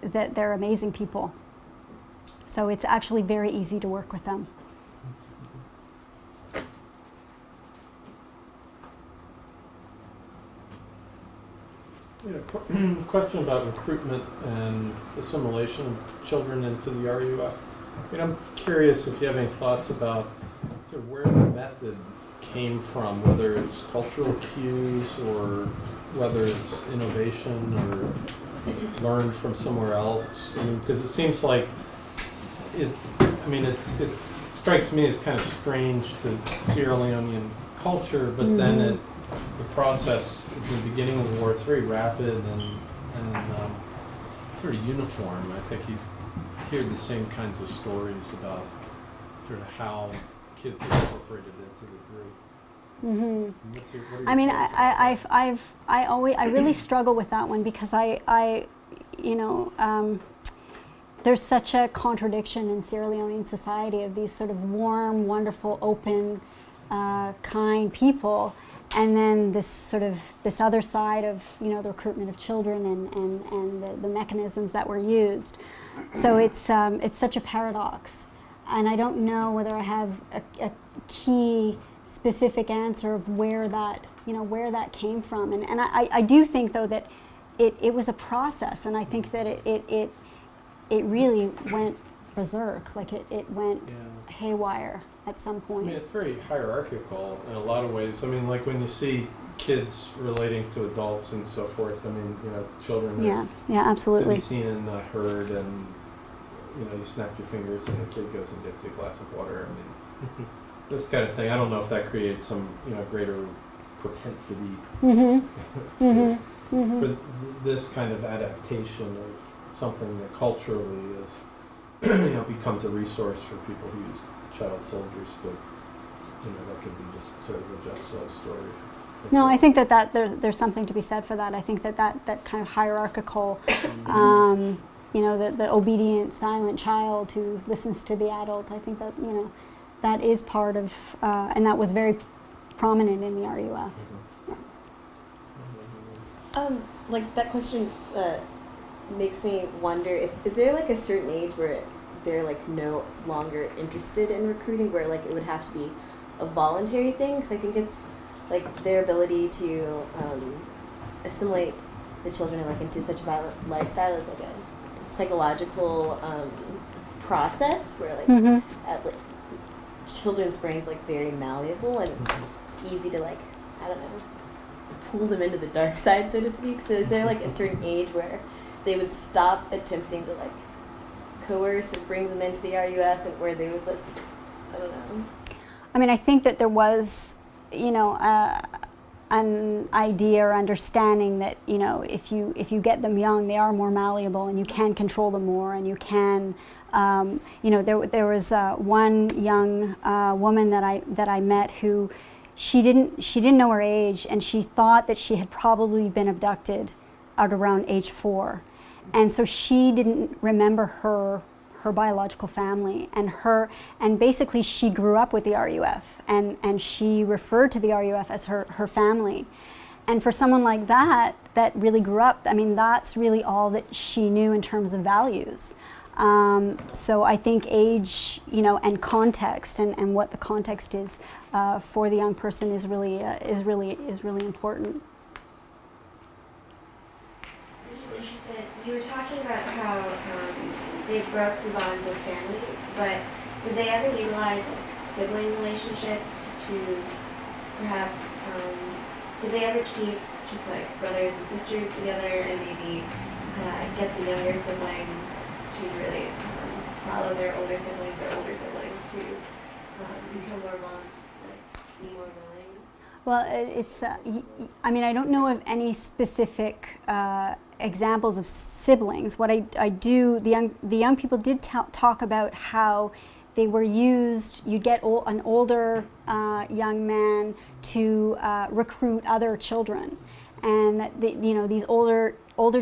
that they're amazing people. So it's actually very easy to work with them. Yeah, question about recruitment and assimilation of children into the RUF. I'm curious if you have any thoughts about sort of where the method came from, whether it's cultural cues or whether it's innovation or learned from somewhere else. Because it seems like it strikes me as kind of strange to Sierra Leonean culture, but then the process at the beginning of the war, it's very rapid and sort of uniform. I think you hear the same kinds of stories about sort of how kids are incorporated into the group. Mm-hmm. I really struggle with that one because there's such a contradiction in Sierra Leonean society of these sort of warm, wonderful, open, kind people, and then this other side of, you know, the recruitment of children and the mechanisms that were used. So it's such a paradox, and I don't know whether I have a key specific answer of where that, you know, where that came from. And I do think though that it was a process, and I think that it really went berserk, like it went haywire at some point. I mean, it's very hierarchical in a lot of ways. I mean, like when you see kids relating to adults and so forth, I mean, you know, children Yeah, can absolutely. be seen and not heard, and, you know, you snap your fingers and the kid goes and gets a glass of water. I mean, this kind of thing. I don't know if that creates some, you know, greater propensity for this kind of adaptation of something that culturally is, you know, becomes a resource for people who use child soldiers, but, you know, that could be just sort of a just so story. No, I think that there's something to be said for that. I think that kind of hierarchical, you know, the obedient, silent child who listens to the adult, I think that, you know, that is part of, and that was very prominent in the RUF. Like that question makes me wonder is there like a certain age where they're like no longer interested in recruiting, where like it would have to be a voluntary thing? Because I think it's like their ability to assimilate the children like into such a violent lifestyle is like a psychological process where like, children's brains like very malleable, and it's easy to like, I don't know, pull them into the dark side, so to speak. So is there like a certain age where they would stop attempting to like coerce or bring them into the RUF, and where they would just, I don't know. I mean, I think that there was, you know, an idea or understanding that, you know, if you get them young, they are more malleable, and you can control them more, and you can, you know, there was one young woman that I met who she didn't know her age, and she thought that she had probably been abducted at around age 4, and so she didn't remember her biological family, and basically she grew up with the RUF, and she referred to the RUF as her family. And for someone like that really grew up, I mean, that's really all that she knew in terms of values. So I think age, you know, and context, and what the context is for the young person is really important. I'm just interested, you were talking about how they broke the bonds of families, but did they ever utilize like, sibling relationships to perhaps, did they ever keep just like brothers and sisters together and maybe get the younger siblings to really follow their older siblings, or older siblings to become more be more willing? Well, it's, I mean, I don't know of any specific examples of siblings. What I do, the young people did talk about how they were used, you'd get an older young man to recruit other children. And that you know, these older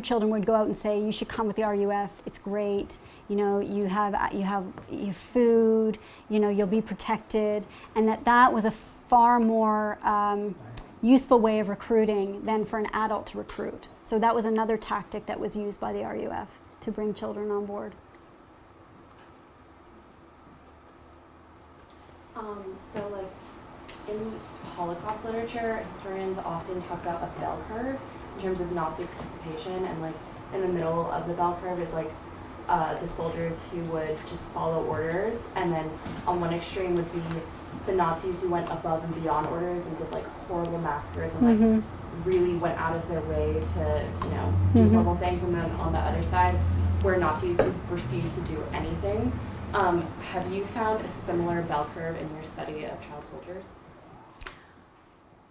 children would go out and say, you should come with the RUF, it's great. You know, you have food, you know, you'll be protected. And that was a far more useful way of recruiting than for an adult to recruit. So that was another tactic that was used by the RUF to bring children on board. So like in Holocaust literature, historians often talk about a bell curve in terms of Nazi participation, and like in the middle of the bell curve is like the soldiers who would just follow orders, and then on one extreme would be the Nazis who went above and beyond orders and did like horrible massacres and like really went out of their way to, you know, do horrible things. And then on the other side were Nazis who refused to do anything. Have you found a similar bell curve in your study of child soldiers?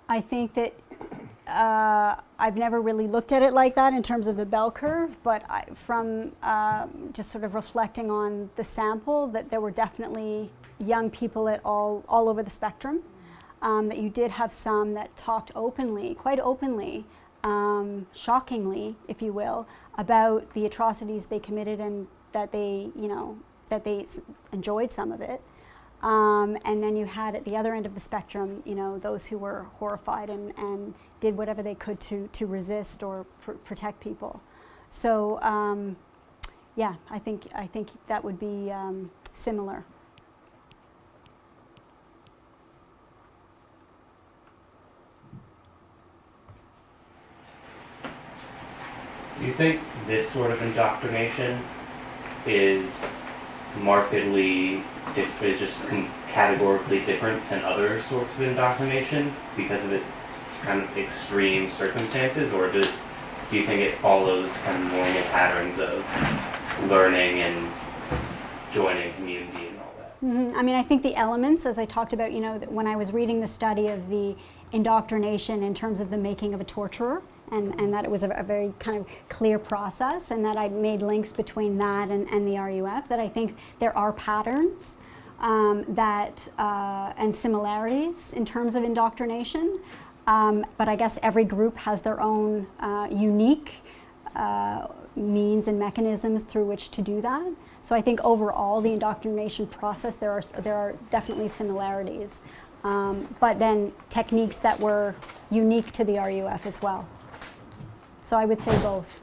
I think that I've never really looked at it like that in terms of the bell curve, but from just sort of reflecting on the sample, that there were definitely young people at all over the spectrum, that you did have some that talked openly, quite openly, shockingly, if you will, about the atrocities they committed, and that they, you know, that they enjoyed some of it. And then you had at the other end of the spectrum, you know, those who were horrified and did whatever they could to resist or protect people. So yeah, I think that would be similar. Do you think this sort of indoctrination is markedly is just categorically different than other sorts of indoctrination because of its kind of extreme circumstances, or do you think it follows kind of normal patterns of learning and joining community and all that? Mm-hmm. I mean, I think the elements, as I talked about, you know, when I was reading the study of the indoctrination in terms of the making of a torturer, and that it was a very kind of clear process, and that I made links between that and the RUF, that I think there are patterns and similarities in terms of indoctrination, but I guess every group has their own unique means and mechanisms through which to do that. So I think overall the indoctrination process, there are definitely similarities, but then techniques that were unique to the RUF as well. So I would say both.